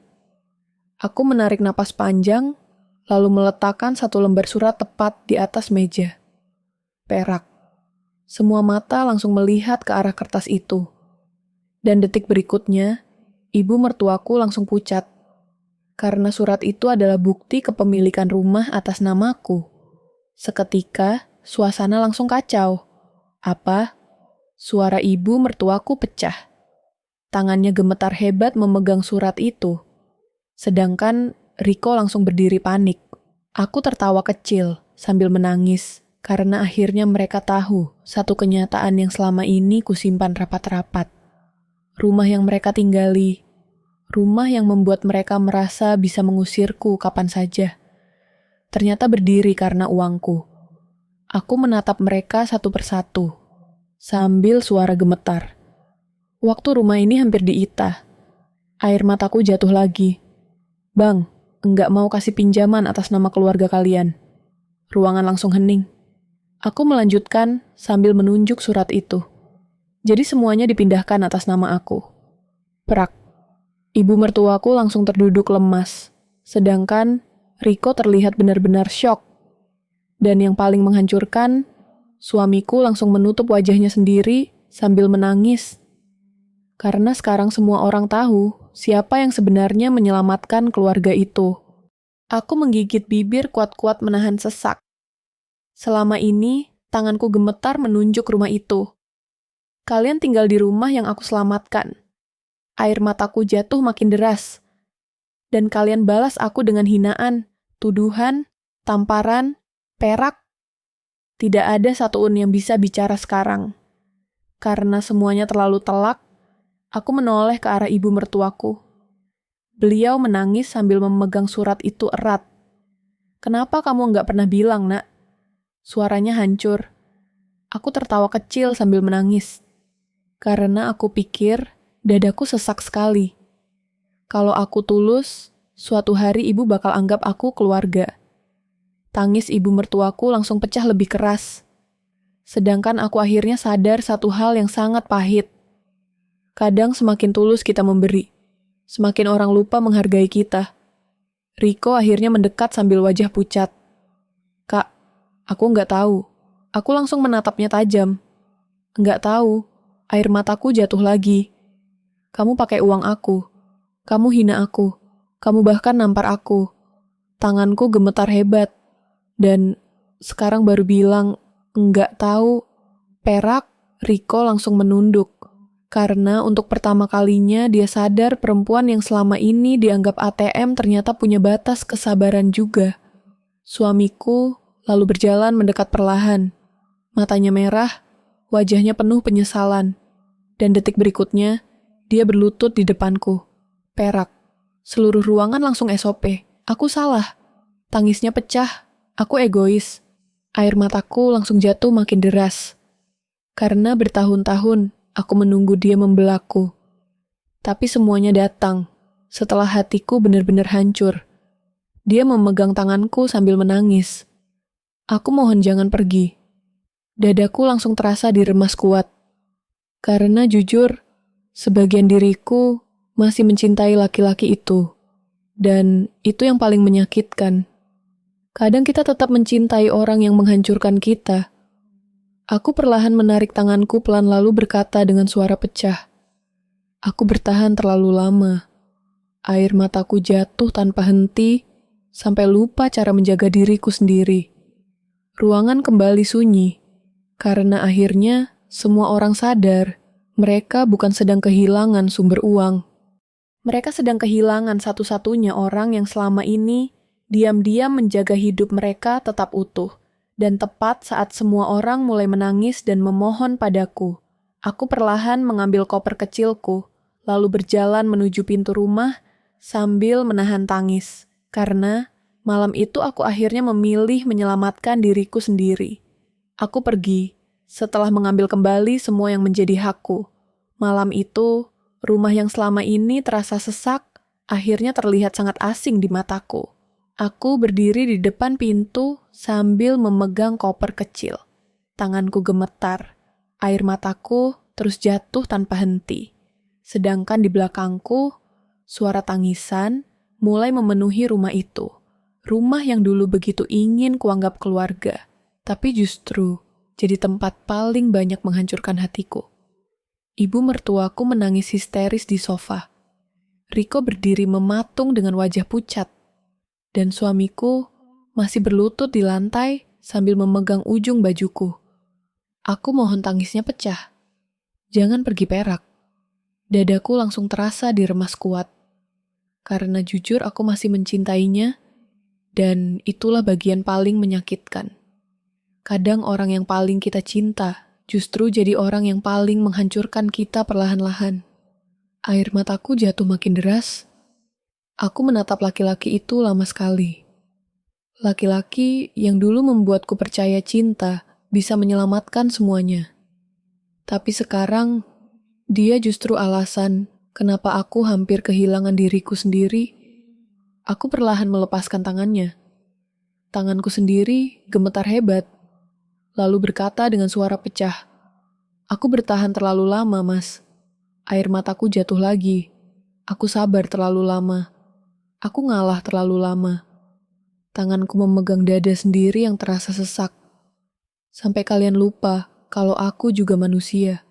Aku menarik napas panjang, lalu meletakkan satu lembar surat tepat di atas meja. Perak. Semua mata langsung melihat ke arah kertas itu. Dan detik berikutnya, ibu mertuaku langsung pucat. Karena surat itu adalah bukti kepemilikan rumah atas namaku. Seketika, suasana langsung kacau. Apa? Suara ibu mertuaku pecah. Tangannya gemetar hebat memegang surat itu. Sedangkan Riko langsung berdiri panik. Aku tertawa kecil sambil menangis. Karena akhirnya mereka tahu satu kenyataan yang selama ini kusimpan rapat-rapat. Rumah yang mereka tinggali. Rumah yang membuat mereka merasa bisa mengusirku kapan saja. Ternyata berdiri karena uangku. Aku menatap mereka satu persatu. Sambil suara gemetar. Waktu rumah ini hampir diita. Air mataku jatuh lagi. Bang, enggak mau kasih pinjaman atas nama keluarga kalian. Ruangan langsung hening. Aku melanjutkan sambil menunjuk surat itu. Jadi semuanya dipindahkan atas nama aku. Perak. Ibu mertuaku langsung terduduk lemas. Sedangkan Riko terlihat benar-benar syok. Dan yang paling menghancurkan, suamiku langsung menutup wajahnya sendiri sambil menangis. Karena sekarang semua orang tahu siapa yang sebenarnya menyelamatkan keluarga itu. Aku menggigit bibir kuat-kuat menahan sesak. Selama ini, tanganku gemetar menunjuk rumah itu. Kalian tinggal di rumah yang aku selamatkan. Air mataku jatuh makin deras. Dan kalian balas aku dengan hinaan, tuduhan, tamparan, perak. Tidak ada satuun yang bisa bicara sekarang. Karena semuanya terlalu telak, aku menoleh ke arah ibu mertuaku. Beliau menangis sambil memegang surat itu erat. "Kenapa kamu nggak pernah bilang, Nak?" Suaranya hancur. Aku tertawa kecil sambil menangis. Karena aku pikir dadaku sesak sekali. Kalau aku tulus, suatu hari ibu bakal anggap aku keluarga. Tangis ibu mertuaku langsung pecah lebih keras. Sedangkan aku akhirnya sadar satu hal yang sangat pahit. Kadang semakin tulus kita memberi, semakin orang lupa menghargai kita. Riko akhirnya mendekat sambil wajah pucat. "Kak, aku nggak tahu." Aku langsung menatapnya tajam. "Nggak tahu." Air mataku jatuh lagi. "Kamu pakai uang aku. Kamu hina aku. Kamu bahkan nampar aku." Tanganku gemetar hebat. Dan sekarang baru bilang, "Nggak tahu." Perak, Riko langsung menunduk. Karena untuk pertama kalinya dia sadar perempuan yang selama ini dianggap ATM ternyata punya batas kesabaran juga. Suamiku lalu berjalan mendekat perlahan. Matanya merah, wajahnya penuh penyesalan. Dan detik berikutnya, dia berlutut di depanku. Perak. Seluruh ruangan langsung SOP. Aku salah. Tangisnya pecah. Aku egois. Air mataku langsung jatuh makin deras. Karena bertahun-tahun aku menunggu dia membelakku. Tapi semuanya datang setelah hatiku benar-benar hancur. Dia memegang tanganku sambil menangis. "Aku mohon jangan pergi." Dadaku langsung terasa diremas kuat. Karena jujur, sebagian diriku masih mencintai laki-laki itu. Dan itu yang paling menyakitkan. Kadang kita tetap mencintai orang yang menghancurkan kita. Aku perlahan menarik tanganku pelan lalu berkata dengan suara pecah. Aku bertahan terlalu lama. Air mataku jatuh tanpa henti, sampai lupa cara menjaga diriku sendiri. Ruangan kembali sunyi, karena akhirnya semua orang sadar mereka bukan sedang kehilangan sumber uang. Mereka sedang kehilangan satu-satunya orang yang selama ini diam-diam menjaga hidup mereka tetap utuh. Dan tepat saat semua orang mulai menangis dan memohon padaku, aku perlahan mengambil koper kecilku, lalu berjalan menuju pintu rumah sambil menahan tangis. Karena malam itu aku akhirnya memilih menyelamatkan diriku sendiri. Aku pergi setelah mengambil kembali semua yang menjadi hakku. Malam itu, rumah yang selama ini terasa sesak, akhirnya terlihat sangat asing di mataku. Aku berdiri di depan pintu sambil memegang koper kecil. Tanganku gemetar. Air mataku terus jatuh tanpa henti. Sedangkan di belakangku, suara tangisan mulai memenuhi rumah itu. Rumah yang dulu begitu ingin kuanggap keluarga, tapi justru jadi tempat paling banyak menghancurkan hatiku. Ibu mertuaku menangis histeris di sofa. Riko berdiri mematung dengan wajah pucat. Dan suamiku masih berlutut di lantai sambil memegang ujung bajuku. Aku mohon tangisnya pecah. Jangan pergi Perak. Dadaku langsung terasa diremas kuat. Karena jujur aku masih mencintainya, dan itulah bagian paling menyakitkan. Kadang orang yang paling kita cinta justru jadi orang yang paling menghancurkan kita perlahan-lahan. Air mataku jatuh makin deras. Aku menatap laki-laki itu lama sekali. Laki-laki yang dulu membuatku percaya cinta bisa menyelamatkan semuanya. Tapi sekarang, dia justru alasan kenapa aku hampir kehilangan diriku sendiri. Aku perlahan melepaskan tangannya. Tanganku sendiri gemetar hebat. Lalu berkata dengan suara pecah, "Aku bertahan terlalu lama, Mas." Air mataku jatuh lagi. Aku sabar terlalu lama. Aku ngalah terlalu lama. Tanganku memegang dada sendiri yang terasa sesak. Sampai kalian lupa kalau aku juga manusia.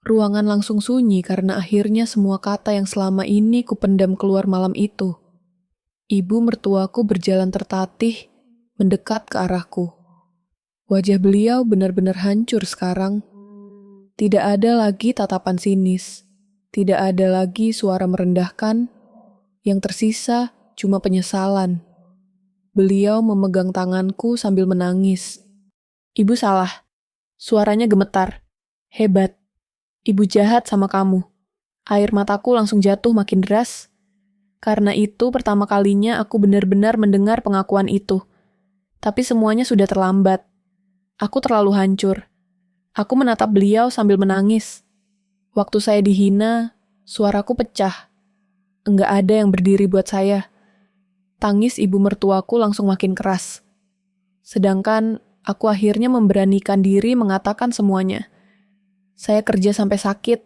Ruangan langsung sunyi karena akhirnya semua kata yang selama ini kupendam keluar malam itu. Ibu mertuaku berjalan tertatih, mendekat ke arahku. Wajah beliau benar-benar hancur sekarang. Tidak ada lagi tatapan sinis. Tidak ada lagi suara merendahkan. Yang tersisa cuma penyesalan. Beliau memegang tanganku sambil menangis. Ibu salah. Suaranya gemetar. Hebat. Ibu jahat sama kamu. Air mataku langsung jatuh makin deras. Karena itu pertama kalinya aku benar-benar mendengar pengakuan itu. Tapi semuanya sudah terlambat. Aku terlalu hancur. Aku menatap beliau sambil menangis. Waktu saya dihina, suaraku pecah. Enggak ada yang berdiri buat saya. Tangis ibu mertuaku langsung makin keras. Sedangkan aku akhirnya memberanikan diri mengatakan semuanya. Saya kerja sampai sakit.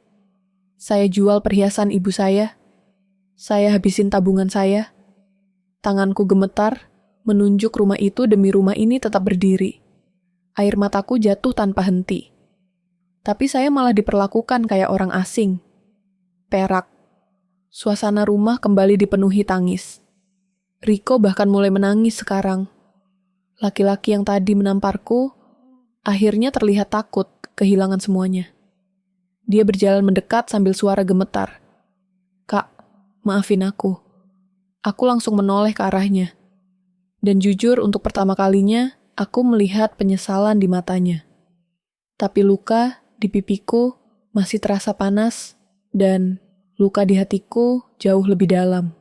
Saya jual perhiasan ibu saya. Saya habisin tabungan saya. Tanganku gemetar, menunjuk rumah itu demi rumah ini tetap berdiri. Air mataku jatuh tanpa henti. Tapi saya malah diperlakukan kayak orang asing. Perak. Suasana rumah kembali dipenuhi tangis. Riko bahkan mulai menangis sekarang. Laki-laki yang tadi menamparku, akhirnya terlihat takut kehilangan semuanya. Dia berjalan mendekat sambil suara gemetar. Kak, maafin aku. Aku langsung menoleh ke arahnya. Dan jujur untuk pertama kalinya, aku melihat penyesalan di matanya. Tapi luka di pipiku masih terasa panas, dan luka di hatiku jauh lebih dalam.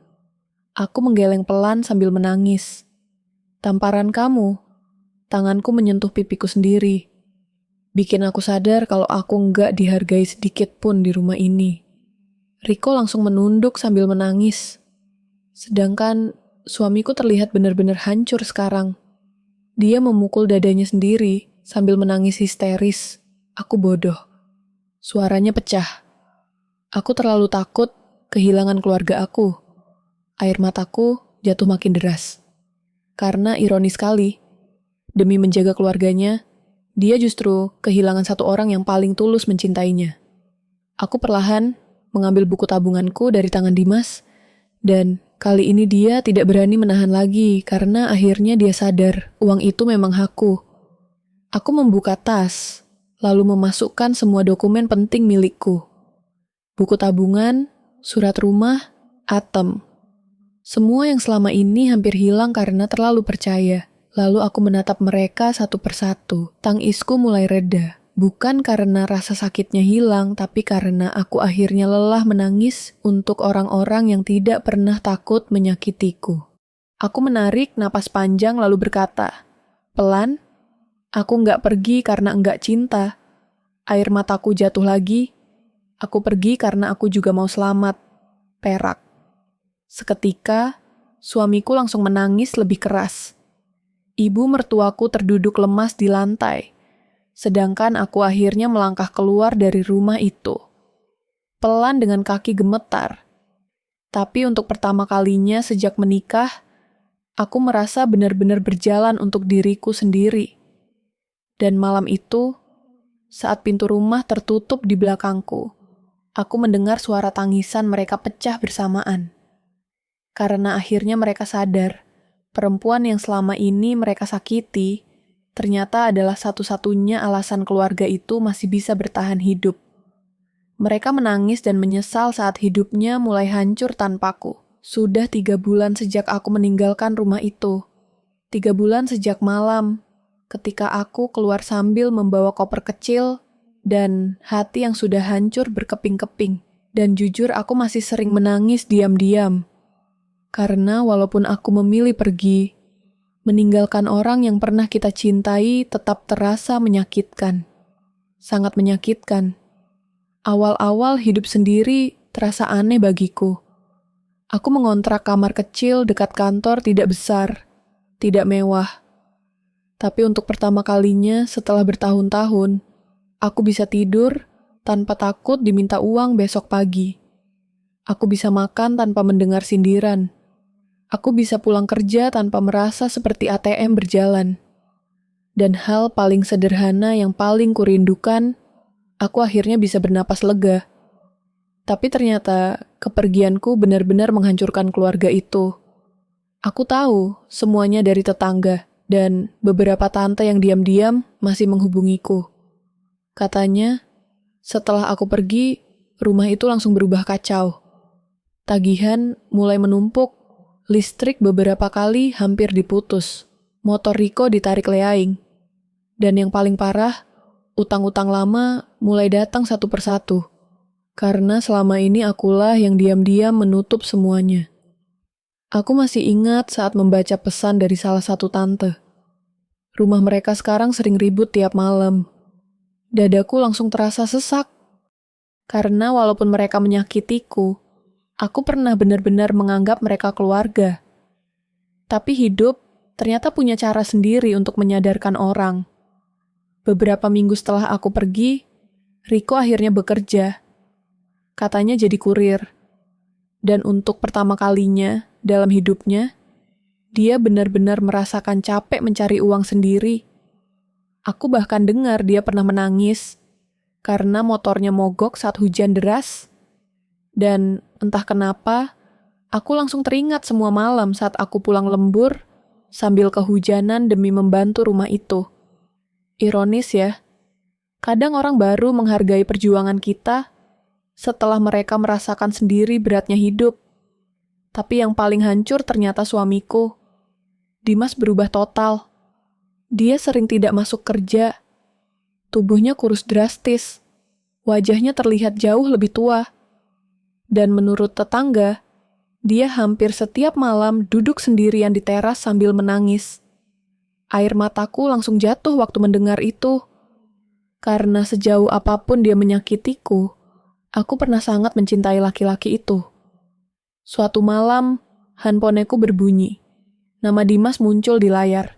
Aku menggeleng pelan sambil menangis. Tamparan kamu, tanganku menyentuh pipiku sendiri. Bikin aku sadar kalau aku enggak dihargai sedikit pun di rumah ini. Riko langsung menunduk sambil menangis. Sedangkan suamiku terlihat benar-benar hancur sekarang. Dia memukul dadanya sendiri sambil menangis histeris. Aku bodoh. Suaranya pecah. Aku terlalu takut kehilangan keluarga aku. Air mataku jatuh makin deras. Karena ironis sekali, demi menjaga keluarganya, dia justru kehilangan satu orang yang paling tulus mencintainya. Aku perlahan mengambil buku tabunganku dari tangan Dimas, dan kali ini dia tidak berani menahan lagi karena akhirnya dia sadar uang itu memang hakku. Aku membuka tas, lalu memasukkan semua dokumen penting milikku. Buku tabungan, surat rumah, atem. Semua yang selama ini hampir hilang karena terlalu percaya. Lalu aku menatap mereka satu persatu. Tangisku mulai reda. Bukan karena rasa sakitnya hilang, tapi karena aku akhirnya lelah menangis untuk orang-orang yang tidak pernah takut menyakitiku. Aku menarik napas panjang lalu berkata, pelan, aku nggak pergi karena nggak cinta. Air mataku jatuh lagi. Aku pergi karena aku juga mau selamat. Perak. Seketika, suamiku langsung menangis lebih keras. Ibu mertuaku terduduk lemas di lantai, sedangkan aku akhirnya melangkah keluar dari rumah itu. Pelan dengan kaki gemetar. Tapi untuk pertama kalinya sejak menikah, aku merasa benar-benar berjalan untuk diriku sendiri. Dan malam itu, saat pintu rumah tertutup di belakangku, aku mendengar suara tangisan mereka pecah bersamaan. Karena akhirnya mereka sadar, perempuan yang selama ini mereka sakiti, ternyata adalah satu-satunya alasan keluarga itu masih bisa bertahan hidup. Mereka menangis dan menyesal saat hidupnya mulai hancur tanpaku. Sudah 3 bulan sejak aku meninggalkan rumah itu. 3 bulan sejak malam, ketika aku keluar sambil membawa koper kecil dan hati yang sudah hancur berkeping-keping. Dan jujur aku masih sering menangis diam-diam. Karena walaupun aku memilih pergi, meninggalkan orang yang pernah kita cintai tetap terasa menyakitkan. Sangat menyakitkan. Awal-awal hidup sendiri terasa aneh bagiku. Aku mengontrak kamar kecil dekat kantor tidak besar, tidak mewah. Tapi untuk pertama kalinya setelah bertahun-tahun, aku bisa tidur tanpa takut diminta uang besok pagi. Aku bisa makan tanpa mendengar sindiran. Aku bisa pulang kerja tanpa merasa seperti ATM berjalan. Dan hal paling sederhana yang paling kurindukan, aku akhirnya bisa bernapas lega. Tapi ternyata kepergianku benar-benar menghancurkan keluarga itu. Aku tahu semuanya dari tetangga, Dan beberapa tante yang diam-diam masih menghubungiku. Katanya, setelah aku pergi, rumah itu langsung berubah kacau. Tagihan mulai menumpuk, listrik beberapa kali hampir diputus, motor Riko ditarik leaing. Dan yang paling parah, utang-utang lama mulai datang satu persatu. Karena selama ini akulah yang diam-diam menutup semuanya. Aku masih ingat saat membaca pesan dari salah satu tante. Rumah mereka sekarang sering ribut tiap malam. Dadaku langsung terasa sesak. Karena walaupun mereka menyakitiku, aku pernah benar-benar menganggap mereka keluarga. Tapi hidup ternyata punya cara sendiri untuk menyadarkan orang. Beberapa minggu setelah aku pergi, Riko akhirnya bekerja. Katanya jadi kurir. Dan untuk pertama kalinya dalam hidupnya, dia benar-benar merasakan capek mencari uang sendiri. Aku bahkan dengar dia pernah menangis karena motornya mogok saat hujan deras. Dan entah kenapa, aku langsung teringat semua malam saat aku pulang lembur sambil kehujanan demi membantu rumah itu. Ironis ya, kadang orang baru menghargai perjuangan kita setelah mereka merasakan sendiri beratnya hidup. Tapi yang paling hancur ternyata suamiku. Dimas berubah total. Dia sering tidak masuk kerja. Tubuhnya kurus drastis. Wajahnya terlihat jauh lebih tua. Dan menurut tetangga, dia hampir setiap malam duduk sendirian di teras sambil menangis. Air mataku langsung jatuh waktu mendengar itu. Karena sejauh apapun dia menyakitiku, aku pernah sangat mencintai laki-laki itu. Suatu malam, handphoneku berbunyi. Nama Dimas muncul di layar.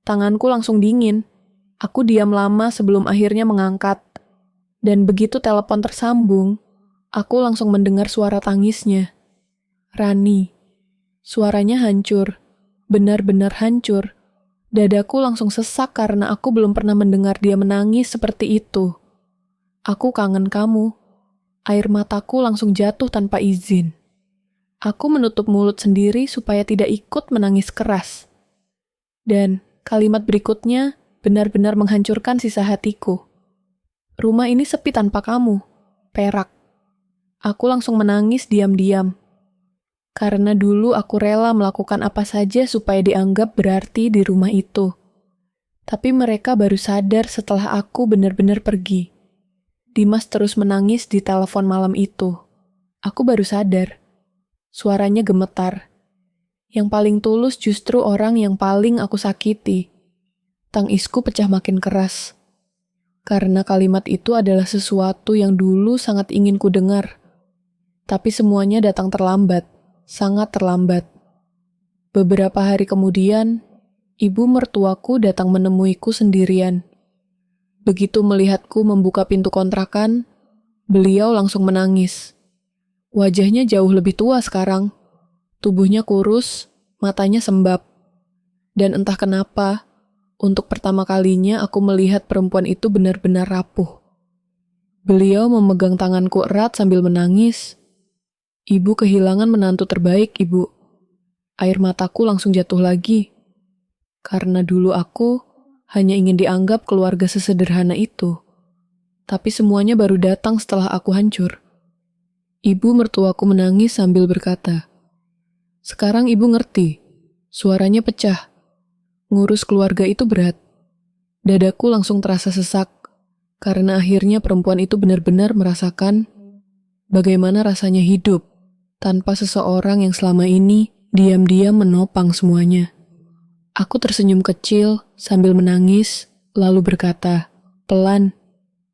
Tanganku langsung dingin. Aku diam lama sebelum akhirnya mengangkat. Dan begitu telepon tersambung, aku langsung mendengar suara tangisnya. Rani. Suaranya hancur. Benar-benar hancur. Dadaku langsung sesak karena aku belum pernah mendengar dia menangis seperti itu. Aku kangen kamu. Air mataku langsung jatuh tanpa izin. Aku menutup mulut sendiri supaya tidak ikut menangis keras. Dan kalimat berikutnya benar-benar menghancurkan sisa hatiku. Rumah ini sepi tanpa kamu, Perak. Aku langsung menangis diam-diam. Karena dulu aku rela melakukan apa saja supaya dianggap berarti di rumah itu. Tapi mereka baru sadar setelah aku benar-benar pergi. Dimas terus menangis di telepon malam itu. Aku baru sadar. Suaranya gemetar. Yang paling tulus justru orang yang paling aku sakiti. Tangisku pecah makin keras. Karena kalimat itu adalah sesuatu yang dulu sangat ingin ku dengar. Tapi semuanya datang terlambat, sangat terlambat. Beberapa hari kemudian, ibu mertuaku datang menemuiku sendirian. Begitu melihatku membuka pintu kontrakan, beliau langsung menangis. Wajahnya jauh lebih tua sekarang. Tubuhnya kurus, matanya sembab. Dan entah kenapa, untuk pertama kalinya aku melihat perempuan itu benar-benar rapuh. Beliau memegang tanganku erat sambil menangis. Ibu kehilangan menantu terbaik, Ibu. Air mataku langsung jatuh lagi. Karena dulu aku hanya ingin dianggap keluarga sesederhana itu. Tapi semuanya baru datang setelah aku hancur. Ibu mertuaku menangis sambil berkata, "Sekarang ibu ngerti." Suaranya pecah. Ngurus keluarga itu berat. Dadaku langsung terasa sesak, karena akhirnya perempuan itu benar-benar merasakan bagaimana rasanya hidup tanpa seseorang yang selama ini diam-diam menopang semuanya. Aku tersenyum kecil sambil menangis, lalu berkata, "Pelan,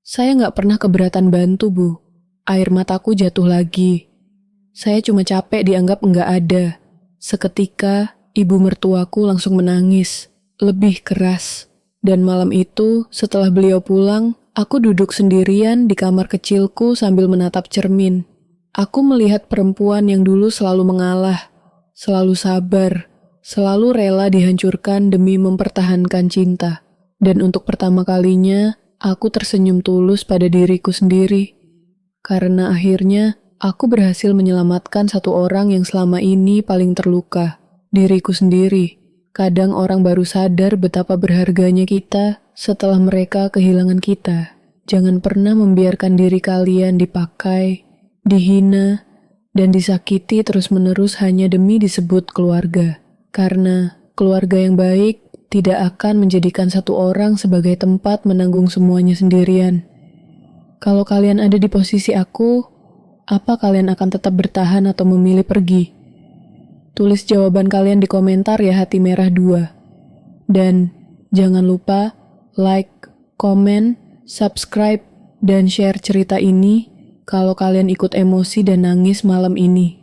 saya nggak pernah keberatan bantu, Bu." Air mataku jatuh lagi. Saya cuma capek dianggap nggak ada. Seketika, ibu mertuaku langsung menangis, lebih keras. Dan malam itu, setelah beliau pulang, aku duduk sendirian di kamar kecilku sambil menatap cermin. Aku melihat perempuan yang dulu selalu mengalah, selalu sabar, selalu rela dihancurkan demi mempertahankan cinta. Dan untuk pertama kalinya, aku tersenyum tulus pada diriku sendiri. Karena akhirnya, aku berhasil menyelamatkan satu orang yang selama ini paling terluka, diriku sendiri. Kadang orang baru sadar betapa berharganya kita setelah mereka kehilangan kita. Jangan pernah membiarkan diri kalian dipakai, dihina, dan disakiti terus-menerus hanya demi disebut keluarga. Karena keluarga yang baik tidak akan menjadikan satu orang sebagai tempat menanggung semuanya sendirian. Kalau kalian ada di posisi aku, apa kalian akan tetap bertahan atau memilih pergi? Tulis jawaban kalian di komentar ya Hati Merah 2. Dan jangan lupa like, komen, subscribe, dan share cerita ini kalau kalian ikut emosi dan nangis malam ini.